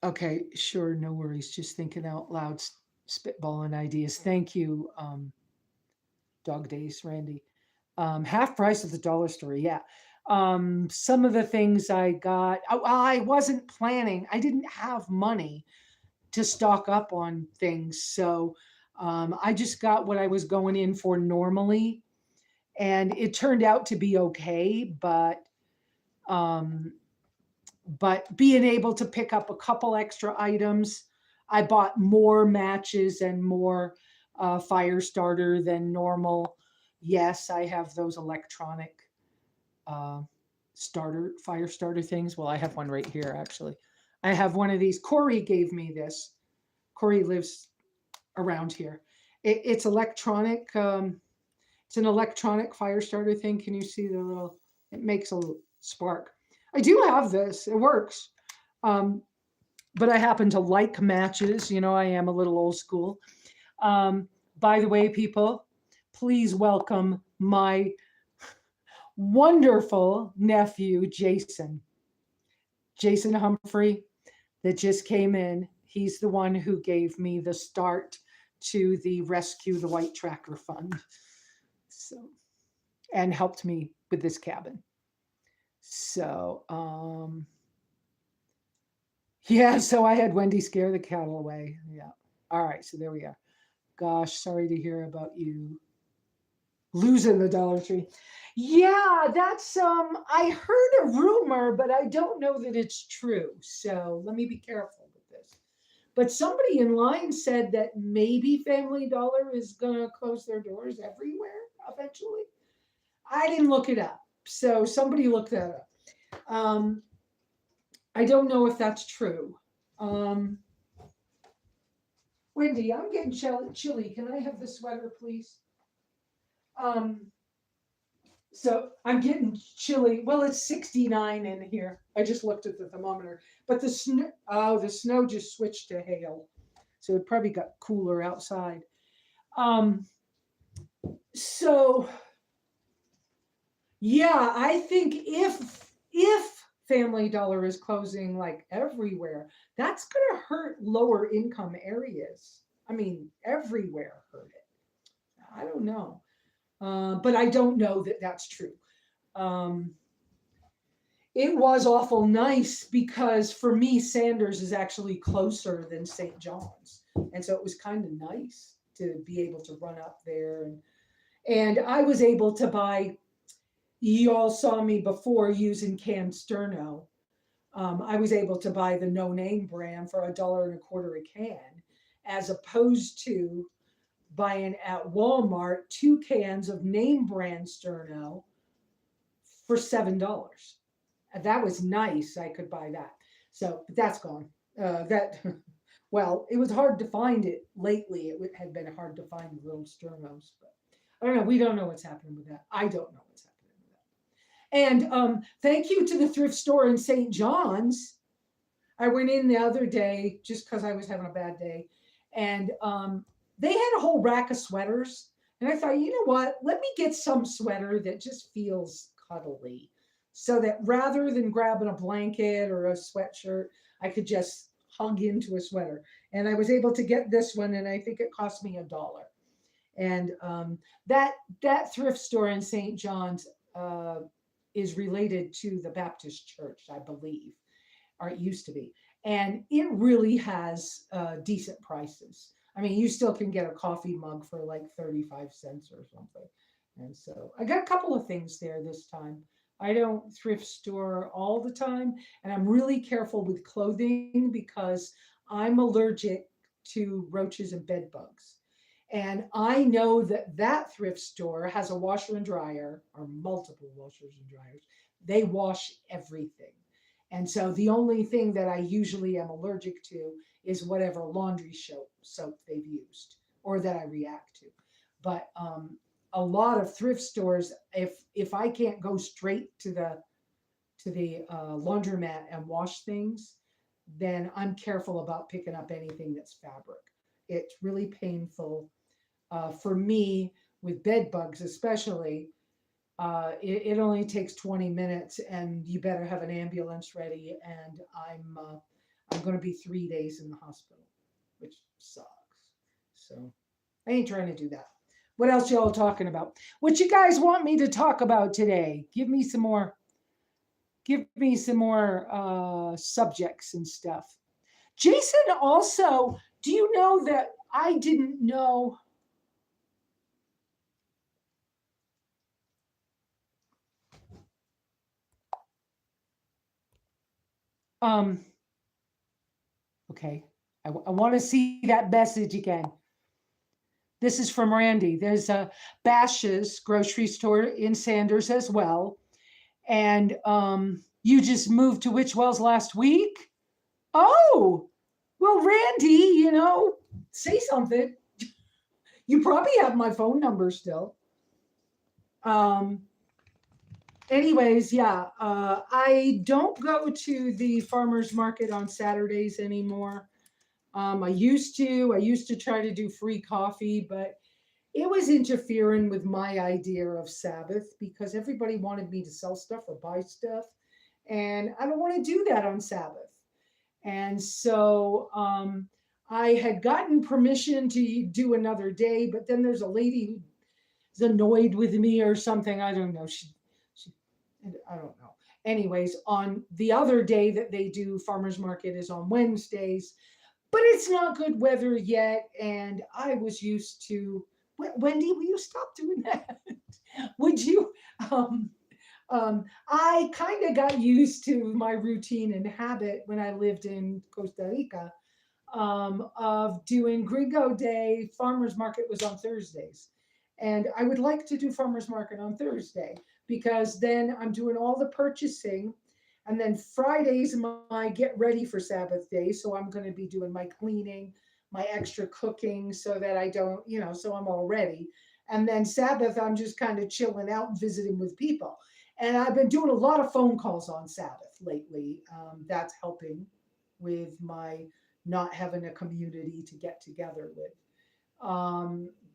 A: Okay, sure. No worries. Just thinking out loud, spitballing ideas. Thank you, Dog Days, Randy. Half price at the dollar store. Yeah. Some of the things I got, I wasn't planning. I didn't have money to stock up on things. So I just got what I was going in for normally. And it turned out to be okay, but being able to pick up a couple extra items, I bought more matches and more fire starter than normal. Yes, I have those electronic fire starter things. Well, I have one right here, actually. I have one of these. Corey gave me this. Corey lives around here. It's electronic. It's an electronic fire starter thing. Can you see the little, it makes a spark. I do have this. It works. But I happen to like matches. I am a little old school. By the way, people, please welcome my wonderful nephew, Jason. Jason Humphrey, that just came in. He's the one who gave me the start to the Rescue the White Tracker Fund. So, and helped me with this cabin. So, yeah, so I had Wendy scare the cattle away. Yeah. All right, so there we are. Gosh, sorry to hear about you losing the Dollar Tree. Yeah, that's I heard a rumor, but I don't know that it's true. So let me be careful with this. But somebody in line said that maybe Family Dollar is gonna close their doors everywhere eventually. I didn't look it up. So somebody looked that up. I don't know if that's true. Wendy, I'm getting chilly. Can I have the sweater, please? So I'm getting chilly. Well, it's 69 in here. I just looked at the thermometer. But the snow just switched to hail. So it probably got cooler outside. So yeah, I think if Family Dollar is closing like everywhere, that's going to hurt lower income areas. I mean, everywhere hurt it. I don't know. But I don't know that that's true. it was awful nice because for me, Sanders is actually closer than St. John's. And so it was kind of nice to be able to run up there. And I was able to buy, you all saw me before using canned sterno. I was able to buy the no name brand for $1.25 a can, as opposed to buying at Walmart 2 cans of name brand sterno for $7. That was nice. I could buy that. So, but that's gone. That well, it was hard to find it lately. It had been hard to find the little sternos, but I don't know. We don't know what's happening with that. I don't know what's happening with that. And thank you to the thrift store in St. John's. I went in the other day just because I was having a bad day, and they had a whole rack of sweaters. And I thought, you know what? Let me get some sweater that just feels cuddly, so that rather than grabbing a blanket or a sweatshirt, I could just hug into a sweater. And I was able to get this one, and I think it cost me $1. And that thrift store in St. John's is related to the Baptist Church, I believe, or it used to be. And it really has decent prices. I mean, you still can get a coffee mug for like 35 cents or something. And so I got a couple of things there this time. I don't thrift store all the time, and I'm really careful with clothing because I'm allergic to roaches and bed bugs. And I know that that thrift store has a washer and dryer, or multiple washers and dryers. They wash everything. And so the only thing that I usually am allergic to is whatever laundry soap they've used or that I react to. But a lot of thrift stores, if I can't go straight to the laundromat and wash things, then I'm careful about picking up anything that's fabric. It's really painful for me with bed bugs, especially. It only takes 20 minutes, and you better have an ambulance ready. And I'm going to be 3 days in the hospital, which sucks. So I ain't trying to do that. What else y'all talking about? What you guys want me to talk about today? Give me some more. Give me some more subjects and stuff. Jason, also, do you know that I didn't know? Um, okay, I want to see that message again. This is from Randy. There's a Bash's grocery store in Sanders as well. And you just moved to Witchwells last week? Oh, well, Randy, say something. You probably have my phone number still. Um, anyways, yeah, I don't go to the farmer's market on Saturdays anymore. I used to try to do free coffee, but it was interfering with my idea of Sabbath because everybody wanted me to sell stuff or buy stuff. And I don't want to do that on Sabbath. And so I had gotten permission to do another day, but then there's a lady who's annoyed with me or something. I don't know. She I don't know. Anyways, on the other day that they do farmers market is on Wednesdays, but it's not good weather yet. And I was used to, Wendy, will you stop doing that? Would you? Um, I kind of got used to my routine and habit when I lived in Costa Rica of doing Gringo Day. Farmers market was on Thursdays. And I would like to do farmers market on Thursday because then I'm doing all the purchasing. And then Fridays, my get ready for Sabbath day. So I'm going to be doing my cleaning, my extra cooking so that I don't, so I'm all ready. And then Sabbath, I'm just kind of chilling out, visiting with people. And I've been doing a lot of phone calls on Sabbath lately. That's helping with my not having a community to get together with.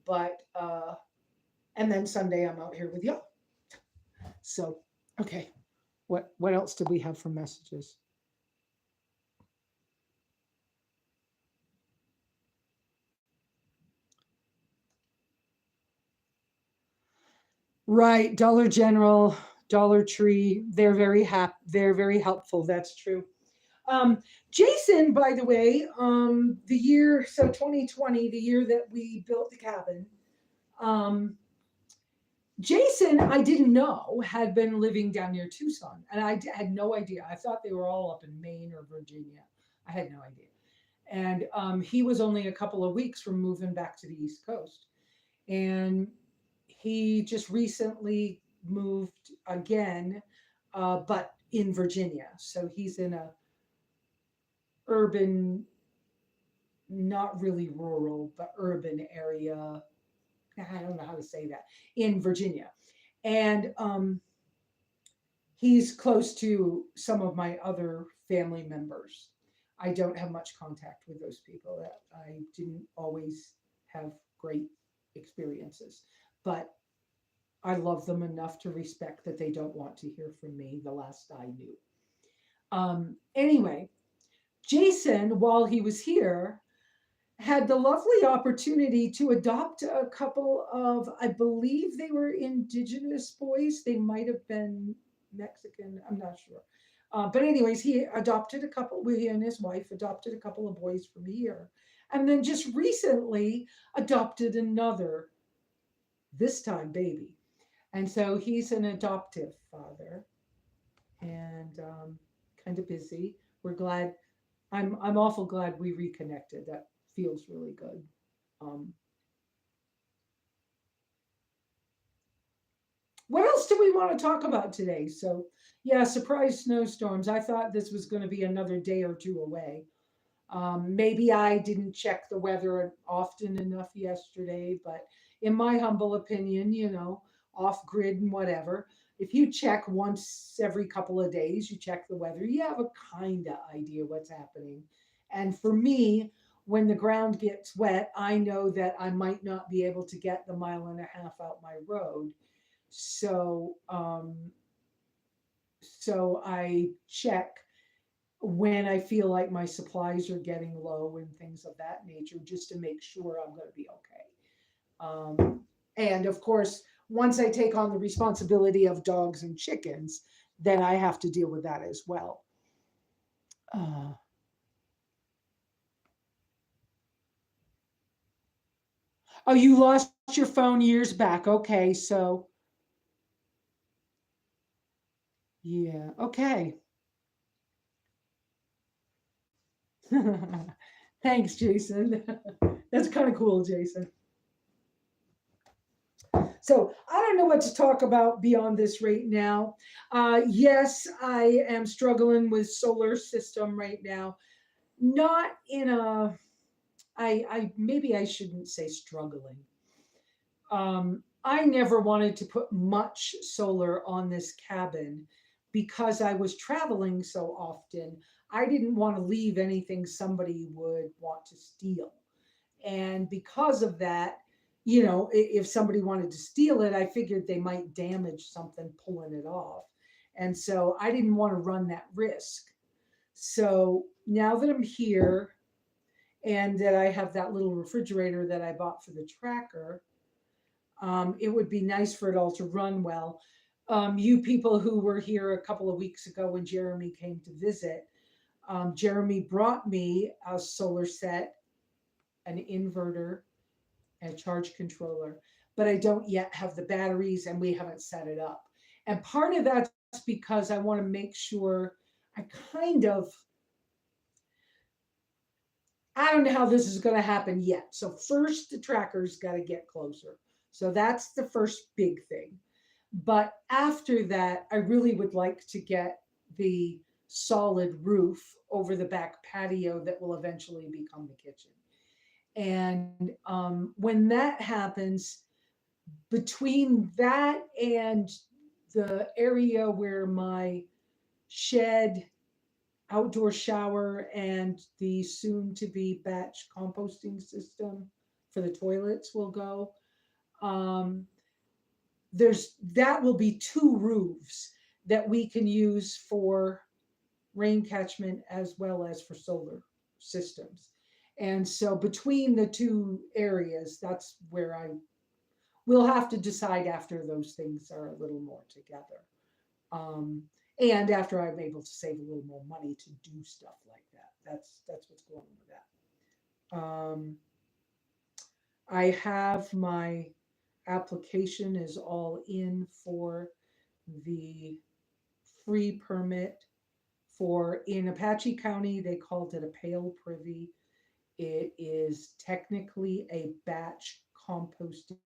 A: But and then Sunday I'm out here with y'all. So okay, what else do we have for messages? Right, Dollar General. Dollar Tree. They're very helpful. That's true. Um, Jason, by the way, the year, so 2020, the year that we built the cabin, um, Jason, I didn't know, had been living down near Tucson, and had no idea. I thought they were all up in Maine or Virginia. I had no idea. And he was only a couple of weeks from moving back to the East Coast. And he just recently moved again, but in Virginia. So he's in a urban, not really rural, but urban area. I don't know how to say that, in Virginia. And he's close to some of my other family members. I don't have much contact with those people. That I didn't always have great experiences, but I love them enough to respect that they don't want to hear from me the last I knew. Anyway, Jason, while he was here, had the lovely opportunity to adopt a couple of, I believe they were indigenous boys. They might have been Mexican, I'm not sure. But anyways, he adopted a couple, he and his wife adopted a couple of boys from here. And then just recently adopted another, this time baby. And so he's an adoptive father and kind of busy. We're glad, I'm awful glad we reconnected. That feels really good. Um, what else do we want to talk about today? So, yeah, surprise snowstorms. I thought this was going to be another day or two away. Maybe I didn't check the weather often enough yesterday, but in my humble opinion, off grid and whatever, if you check once every couple of days, you check the weather, you have a kind of idea what's happening. And for me, when the ground gets wet, I know that I might not be able to get the mile and a half out my road. So, so I check when I feel like my supplies are getting low and things of that nature, just to make sure I'm going to be okay. And of course, once I take on the responsibility of dogs and chickens, then I have to deal with that as well. Uh, oh, you lost your phone years back. Okay, so yeah, okay. Thanks, Jason. That's kind of cool, Jason. So I don't know what to talk about beyond this right now. Yes, I am struggling with solar system right now. Not in a, I maybe I shouldn't say struggling. I never wanted to put much solar on this cabin because I was traveling so often. I didn't want to leave anything somebody would want to steal. And because of that, if somebody wanted to steal it, I figured they might damage something pulling it off. And so I didn't want to run that risk. So now that I'm here and that I have that little refrigerator that I bought for the tracker, it would be nice for it all to run well. You people who were here a couple of weeks ago when Jeremy came to visit, Jeremy brought me a solar set, an inverter, and a charge controller, but I don't yet have the batteries and we haven't set it up. And part of that's because I want to make sure I kind of, I don't know how this is going to happen yet. So first the tracker's got to get closer. So that's the first big thing. But after that, I really would like to get the solid roof over the back patio that will eventually become the kitchen. And when that happens, between that and the area where my shed, outdoor shower, and the soon to be batch composting system for the toilets will go, um, that will be two roofs that we can use for rain catchment as well as for solar systems. And so between the two areas, that's where I will have to decide after those things are a little more together. And after I'm able to save a little more money to do stuff like that, that's what's going on with that. I have my application is all in for the free permit for in Apache County. They called it a pale privy. It is technically a batch composting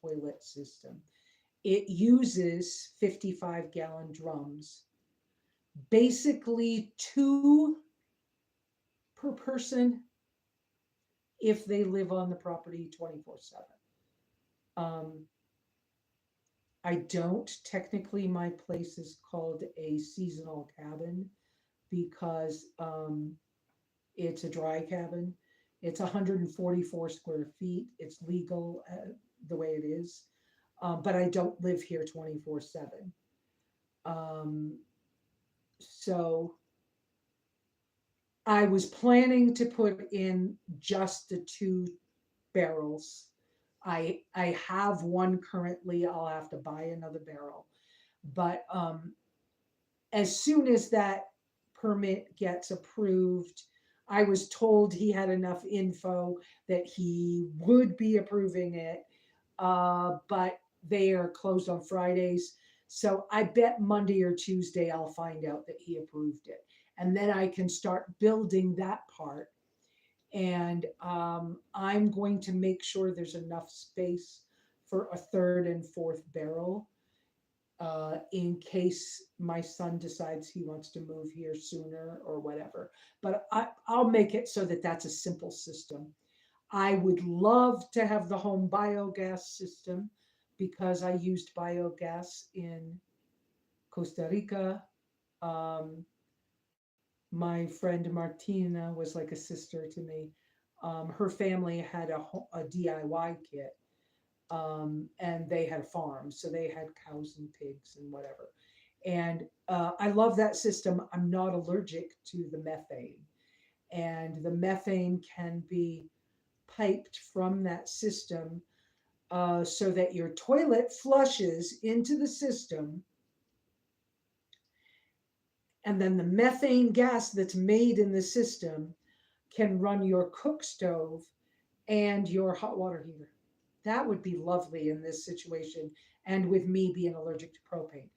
A: toilet system. It uses 55-gallon drums, basically two per person if they live on the property 24/7. Um, I don't technically, my place is called a seasonal cabin because it's a dry cabin. It's 144 square feet. It's legal the way it is. But I don't live here 24/7. Um, so I was planning to put in just the 2 barrels. I have one currently. I'll have to buy another barrel. But as soon as that permit gets approved, I was told he had enough info that he would be approving it, but they are closed on Fridays. So I bet Monday or Tuesday I'll find out that he approved it. And then I can start building that part. And I'm going to make sure there's enough space for a third and fourth barrel in case my son decides he wants to move here sooner or whatever. But I'll make it so that that's a simple system. I would love to have the home biogas system because I used biogas in Costa Rica. Um, my friend Martina was like a sister to me. Her family had a DIY kit, and they had a farm, so they had cows and pigs and whatever. And I love that system. I'm not allergic to the methane, and the methane can be piped from that system so that your toilet flushes into the system, and then the methane gas that's made in the system can run your cook stove and your hot water heater. That would be lovely in this situation, and with me being allergic to propane.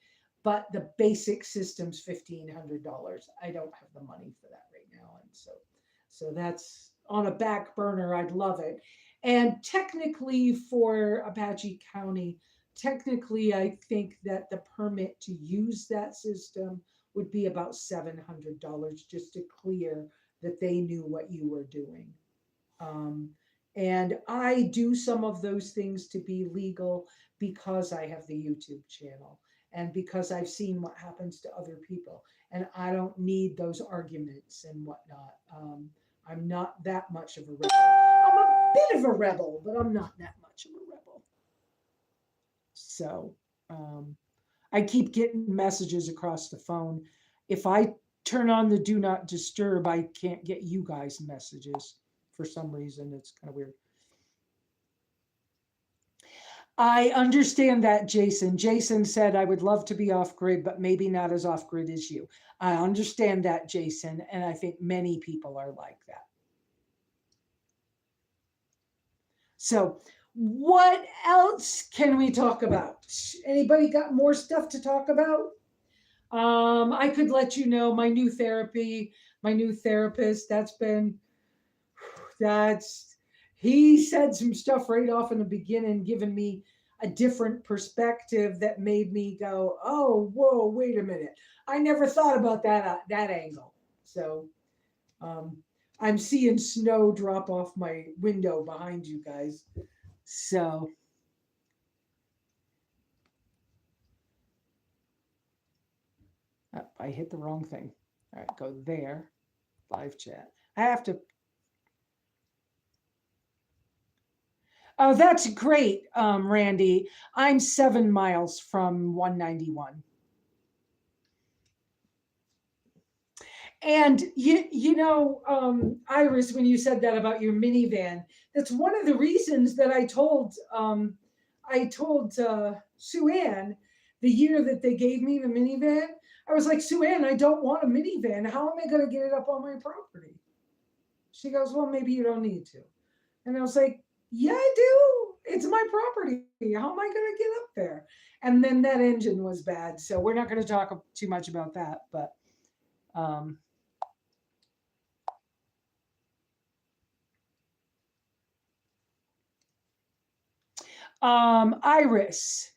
A: But the basic system's $1,500. I don't have the money for that right now, and so that's on a back burner. I'd love it. And technically, for Apache County, technically, I think that the permit to use that system would be about $700 just to clear that they knew what you were doing. Um, and I do some of those things to be legal because I have the YouTube channel and because I've seen what happens to other people. And I don't need those arguments and whatnot. I'm not that much of a rebel. I'm a bit of a rebel, but I'm not that much of a rebel. So I keep getting messages across the phone. If I turn on the do not disturb, I can't get you guys messages for some reason. It's kind of weird. I understand that, Jason. Jason said, I would love to be off grid, but maybe not as off grid as you. I understand that, Jason. And I think many people are like that. So, what else can we talk about? Anybody got more stuff to talk about? I could let you know my new therapy, my new therapist. That's he said some stuff right off in the beginning, giving me a different perspective that made me go, "Oh, whoa, wait a minute! I never thought about that angle." So, um, I'm seeing snow drop off my window behind you guys. So, I hit the wrong thing. All right, go there. Live chat. I have to. Oh, that's great, Randy. I'm 7 miles from 191. And Iris, when you said that about your minivan, that's one of the reasons that I told Sue Ann the year that they gave me the minivan, I was like, Sue Ann, I don't want a minivan. How am I going to get it up on my property? She goes, well, maybe you don't need to. And I was like, yeah, I do. It's my property. How am I going to get up there? And then that engine was bad. So we're not going to talk too much about that. But um, Iris,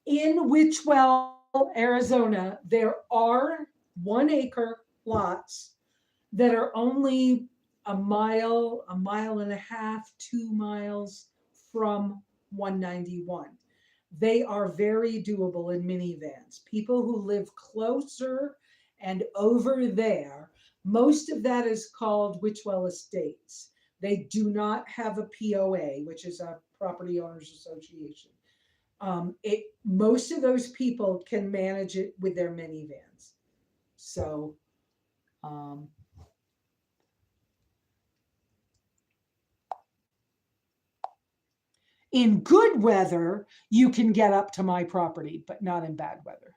A: in Witchwell, Arizona, there are 1 acre lots that are only a mile and a half, 2 miles from 191. They are very doable in minivans. People who live closer and over there, most of that is called Witchwell Estates. They do not have a POA, which is a Property Owners Association. Most of those people can manage it with their minivans. So, um, in good weather, you can get up to my property, but not in bad weather.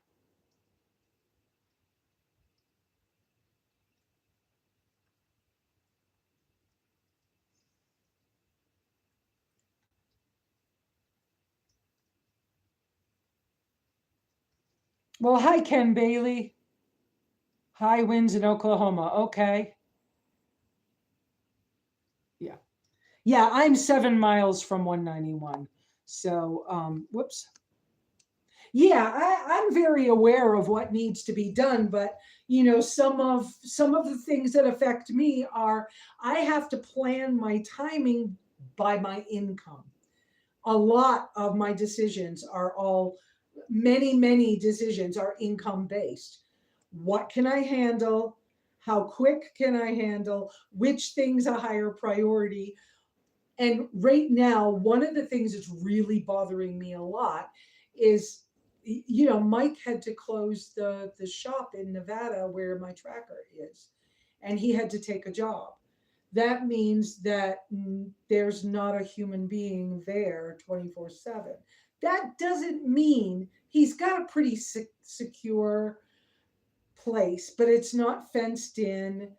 A: Well, hi, Ken Bailey. High winds in Oklahoma. Okay. Yeah. Yeah, I'm 7 miles from 191. So, whoops. Yeah, I'm very aware of what needs to be done, but some of the things that affect me are I have to plan my timing by my income. A lot of my decisions are all many decisions are income based. What can I handle? How quick can I handle? Which things a higher priority? And right now, one of the things that's really bothering me a lot is, Mike had to close the shop in Nevada where my tracker is, and he had to take a job. That means that there's not a human being there 24/7. That doesn't mean he's got a pretty secure place, but it's not fenced in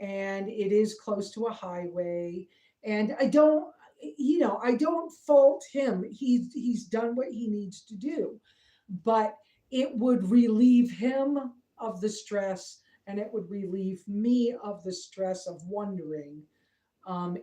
A: and it is close to a highway. And I don't fault him. He's done what he needs to do, but it would relieve him of the stress and it would relieve me of the stress of wondering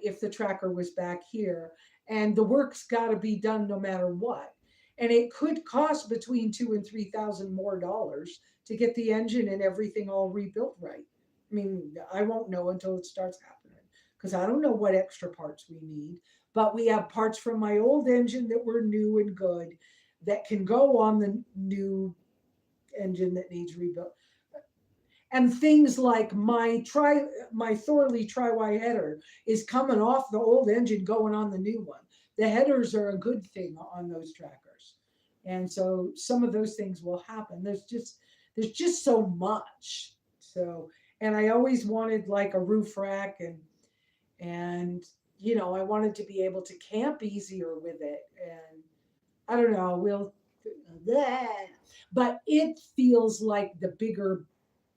A: if the tracker was back here. And the work's got to be done no matter what. And it could cost between 2 and 3 thousand more dollars to get the engine and everything all rebuilt right. I mean, I won't know until it starts happening because I don't know what extra parts we need. But we have parts from my old engine that were new and good that can go on the new engine that needs rebuilt. And things like my Thorley tri-Y header is coming off the old engine going on the new one. The headers are a good thing on those trackers. And so some of those things will happen. There's just so much. So, and I always wanted like a roof rack and I wanted to be able to camp easier with it. And I don't know, but it feels like the bigger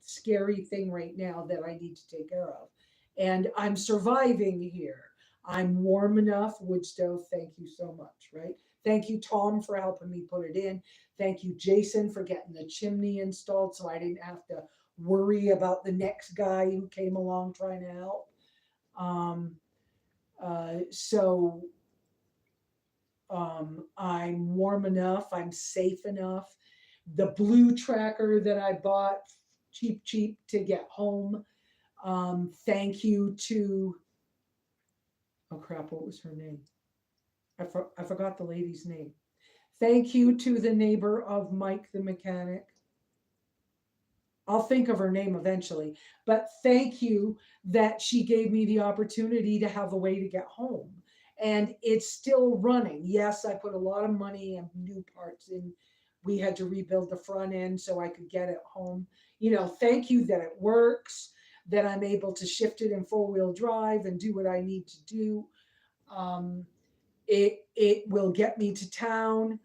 A: scary thing right now that I need to take care of. And I'm surviving here. I'm warm enough. Wood stove, thank you so much, right? Thank you, Tom, for helping me put it in. Thank you, Jason, for getting the chimney installed so I didn't have to worry about the next guy who came along trying to help. Um, so I'm warm enough. I'm safe enough. The blue tracker that I bought cheap to get home. Thank you to, oh crap, what was her name? I forgot the lady's name. Thank you to the neighbor of Mike the mechanic. I'll think of her name eventually, but thank you that she gave me the opportunity to have a way to get home. And it's still running. Yes, I put a lot of money and new parts in. We had to rebuild the front end so I could get it home. Thank you that it works, that I'm able to shift it in 4-wheel drive and do what I need to do. It will get me to town.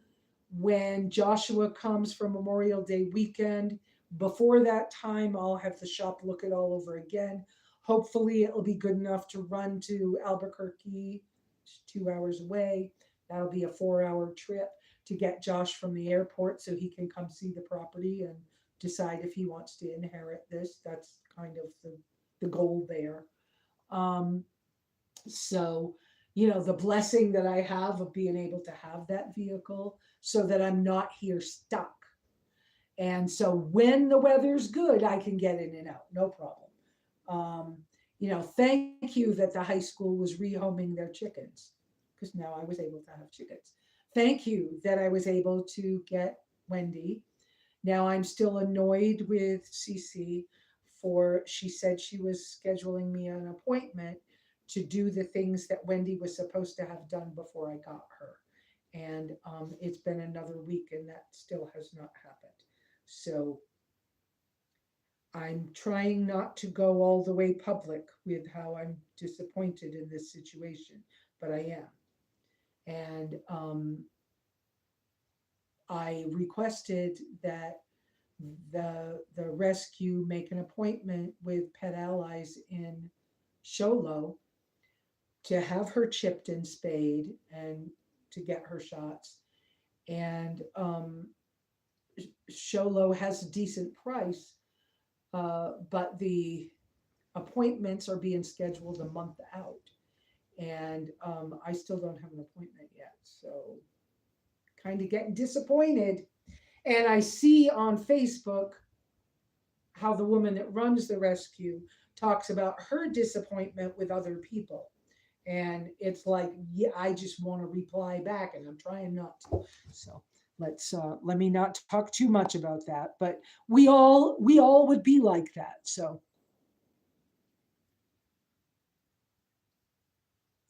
A: when Joshua comes for Memorial Day weekend. Before that time, I'll have the shop look it all over again. Hopefully, it'll be good enough to run to Albuquerque, 2 hours away. That'll be a 4 hour trip to get Josh from the airport so he can come see the property and decide if he wants to inherit this. That's kind of the goal there. Um, so, the blessing that I have of being able to have that vehicle so that I'm not here stuck. And so when the weather's good, I can get in and out, no problem. Thank you that the high school was rehoming their chickens because now I was able to have chickens. Thank you that I was able to get Wendy. Now I'm still annoyed with Cece for she said she was scheduling me an appointment to do the things that Wendy was supposed to have done before I got her. And it's been another week and that still has not happened. So I'm trying not to go all the way public with how I'm disappointed in this situation, but I am. And I requested that the rescue make an appointment with Pet Allies in Sholo to have her chipped and spayed and to get her shots. And Sholo has a decent price, but the appointments are being scheduled a month out. And I still don't have an appointment yet. So kind of getting disappointed. And I see on Facebook how the woman that runs the rescue talks about her disappointment with other people. And it's like, yeah, I just want to reply back and I'm trying not to. So let me not talk too much about that. But we all would be like that. So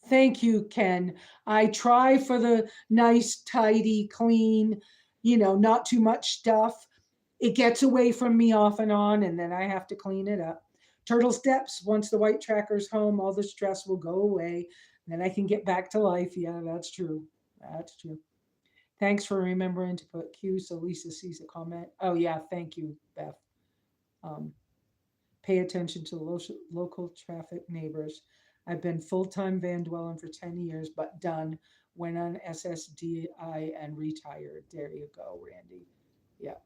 A: thank you, Ken. I try for the nice, tidy, clean, not too much stuff. It gets away from me off and on, and then I have to clean it up. Turtle steps, once the white tracker's home, all the stress will go away. Then I can get back to life. Yeah, that's true. That's true. Thanks for remembering to put Q so Lesa sees the comment. Oh, yeah, thank you, Beth. Um, Pay attention to local traffic neighbors. I've been full-time van dwelling for 10 years, but done. Went on SSDI and retired. There you go, Randy. Yeah.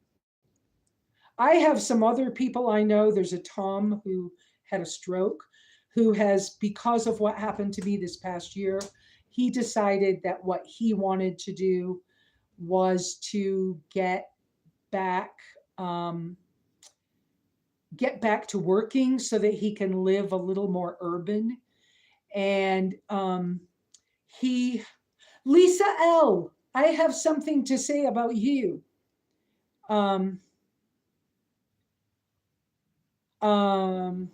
A: I have some other people I know. There's a Tom who had a stroke, who has, because of what happened to me this past year, he decided that what he wanted to do was to back um, get back to working so that he can live a little more urban. And he, Lisa L, I have something to say about you. Um, um,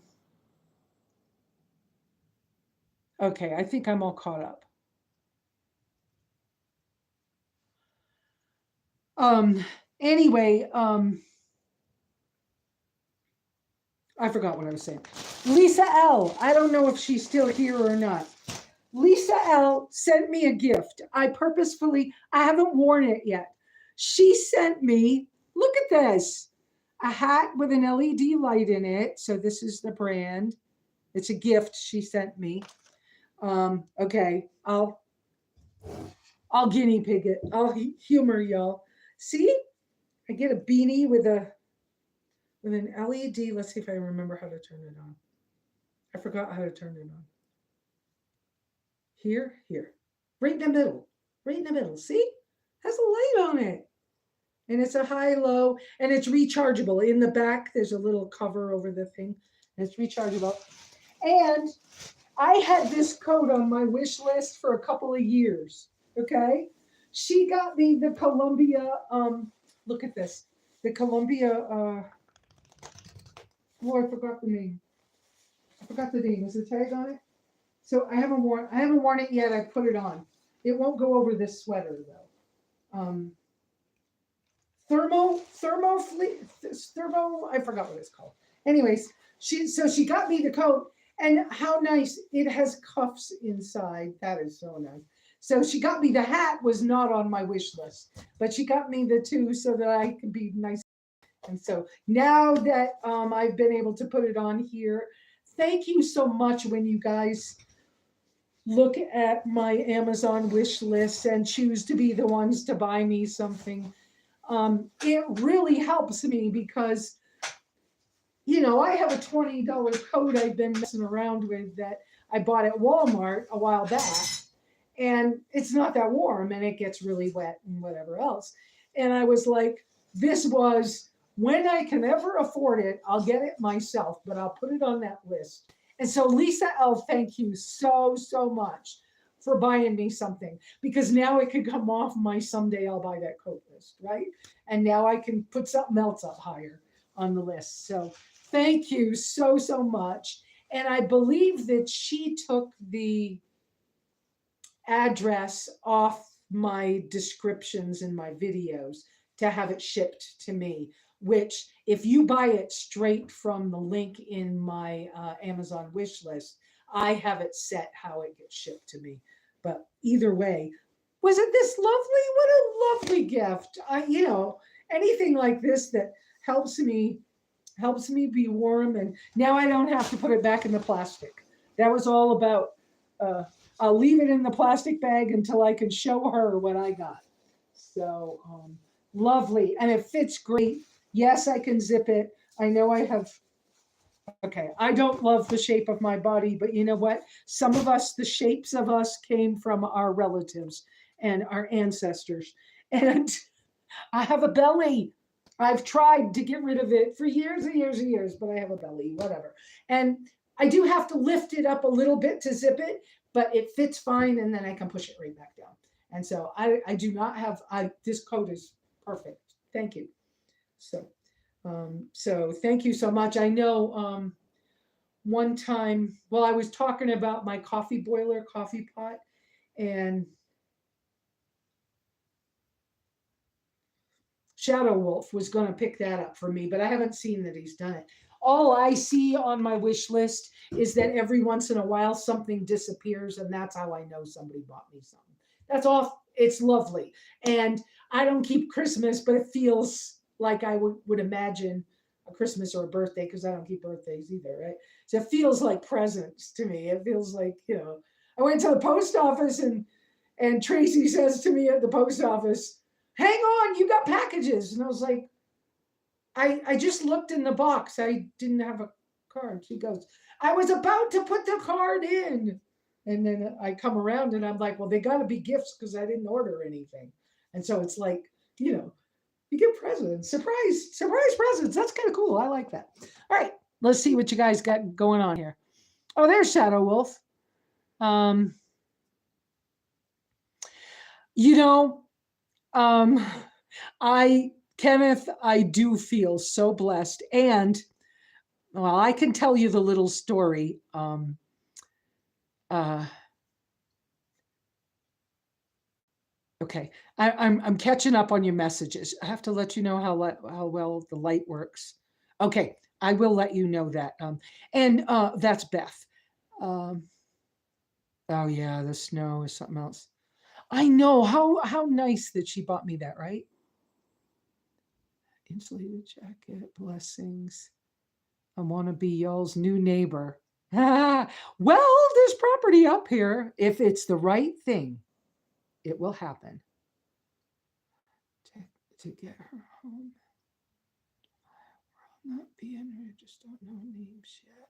A: okay, I think I'm all caught up. Um, anyway, I forgot what I was saying. Lisa L, I don't know if she's still here or not. Lisa L sent me a gift. I haven't worn it yet. She sent me, look at this, a hat with an LED light in it. So this is the brand. It's a gift she sent me. Okay, I'll guinea pig it. I'll humor y'all. See, I get a beanie with an LED. Let's see if I remember how to turn it on. I forgot how to turn it on. Here, right in the middle, right in the middle. See, has a light on it, and it's a high-low, and it's rechargeable. In the back, there's a little cover over the thing, and it's rechargeable. And I had this coat on my wish list for a couple of years. Okay, she got me the Columbia. Look at this, the Columbia. Oh, I forgot the name. I forgot the name. Is the tag on it? So I haven't worn it yet. I put it on. It won't go over this sweater though. Thermo. I forgot what it's called. Anyways, she got me the coat, and how nice. It has cuffs inside. That is so nice. So she got me the hat, was not on my wish list, but she got me the two so that I could be nice. And so now that I've been able to put it on here, thank you so much when you guys look at my Amazon wish list and choose to be the ones to buy me something. It really helps me because, you know, I have a $20 coat I've been messing around with that I bought at Walmart a while back. And it's not that warm and it gets really wet and whatever else. And I was like, this was, when I can ever afford it, I'll get it myself, but I'll put it on that list. And so Lesa L, thank you so, so much for buying me something, because now it could come off my someday I'll buy that coat list, right? And now I can put something else up higher on the list. So thank you so, so much. And I believe that she took the address off my descriptions in my videos to have it shipped to me, which if you buy it straight from the link in my Amazon wish list, I have it set how it gets shipped to me. But either way, was it this lovely? What a lovely gift. You know, anything like this that helps me be warm, and now I don't have to put it back in the plastic. That was all about I'll leave it in the plastic bag until I can show her what I got. So lovely. And it fits great. Yes, I can zip it. I know I have, okay, I don't love the shape of my body, but you know what? Some of us, the shapes of us came from our relatives and our ancestors. And I have a belly. I've tried to get rid of it for years and years and years, but I have a belly, whatever. And I do have to lift it up a little bit to zip it, but it fits fine, and then I can push it right back down. And so I do not have, this coat is perfect. Thank you. So thank you so much. I know one time, well, I was talking about my coffee boiler, coffee pot, and Shadow Wolf was going to pick that up for me, but I haven't seen that he's done it. All I see on my wish list is that every once in a while something disappears, and that's how I know somebody bought me something. That's all. It's lovely. And I don't keep Christmas, but it feels like I would imagine a Christmas or a birthday, because I don't keep birthdays either, right? So it feels like presents to me. It feels like, you know, I went to the post office and Tracy says to me at the post office, hang on, you got packages. And I was like, I just looked in the box. I didn't have a card. She goes, I was about to put the card in. And then I come around and I'm like, well, they got to be gifts because I didn't order anything. And so it's like, you know, you get presents, surprise presents. That's kind of cool. I like that. All right, let's see what you guys got going on here. Oh, there's Shadow Wolf. You know, Kenneth, I do feel so blessed. And well, I can tell you the little story. Okay, I'm catching up on your messages. I have to let you know how well the light works. Okay, I will let you know that. And that's Beth. Oh yeah, the snow is something else. I know how nice that she bought me that, right? Insulated jacket, blessings. I want to be y'all's new neighbor. Well, there's property up here. If it's the right thing, it will happen. To get her home. I'll not be in her, just don't know names yet.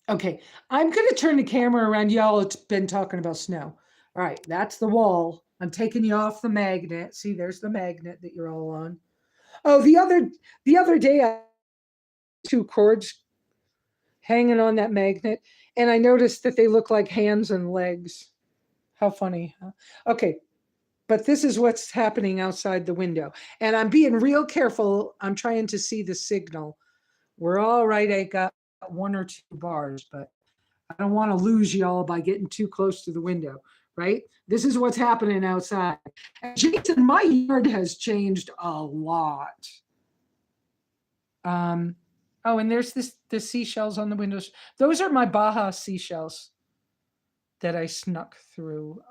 A: Okay, I'm going to turn the camera around. Y'all have been talking about snow. All right, that's the wall. I'm taking you off the magnet. See, there's the magnet that you're all on. Oh, the other day, I had 2 cords hanging on that magnet, and I noticed that they look like hands and legs. How funny, huh? Okay, but this is what's happening outside the window. And I'm being real careful. I'm trying to see the signal. We're all right. I got 1 or 2 bars, but I don't want to lose y'all by getting too close to the window, right? This is what's happening outside. And Jason, my yard has changed a lot. Oh, and there's the seashells on the windows. Those are my Baja seashells that I snuck through.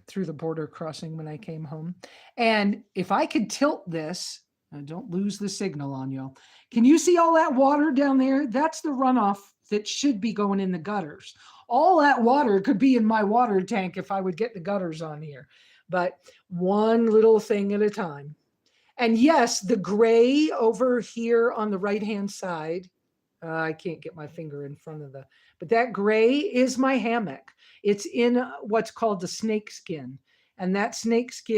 A: Through the border crossing when I came home. And if I could tilt this, don't lose the signal on y'all. Can you see all that water down there? That's the runoff that should be going in the gutters. All that water could be in my water tank if I would get the gutters on here. But one little thing at a time. And yes, the gray over here on the right-hand side, I can't get my finger in front of but that gray is my hammock. It's in what's called the snake skin. And that snake skin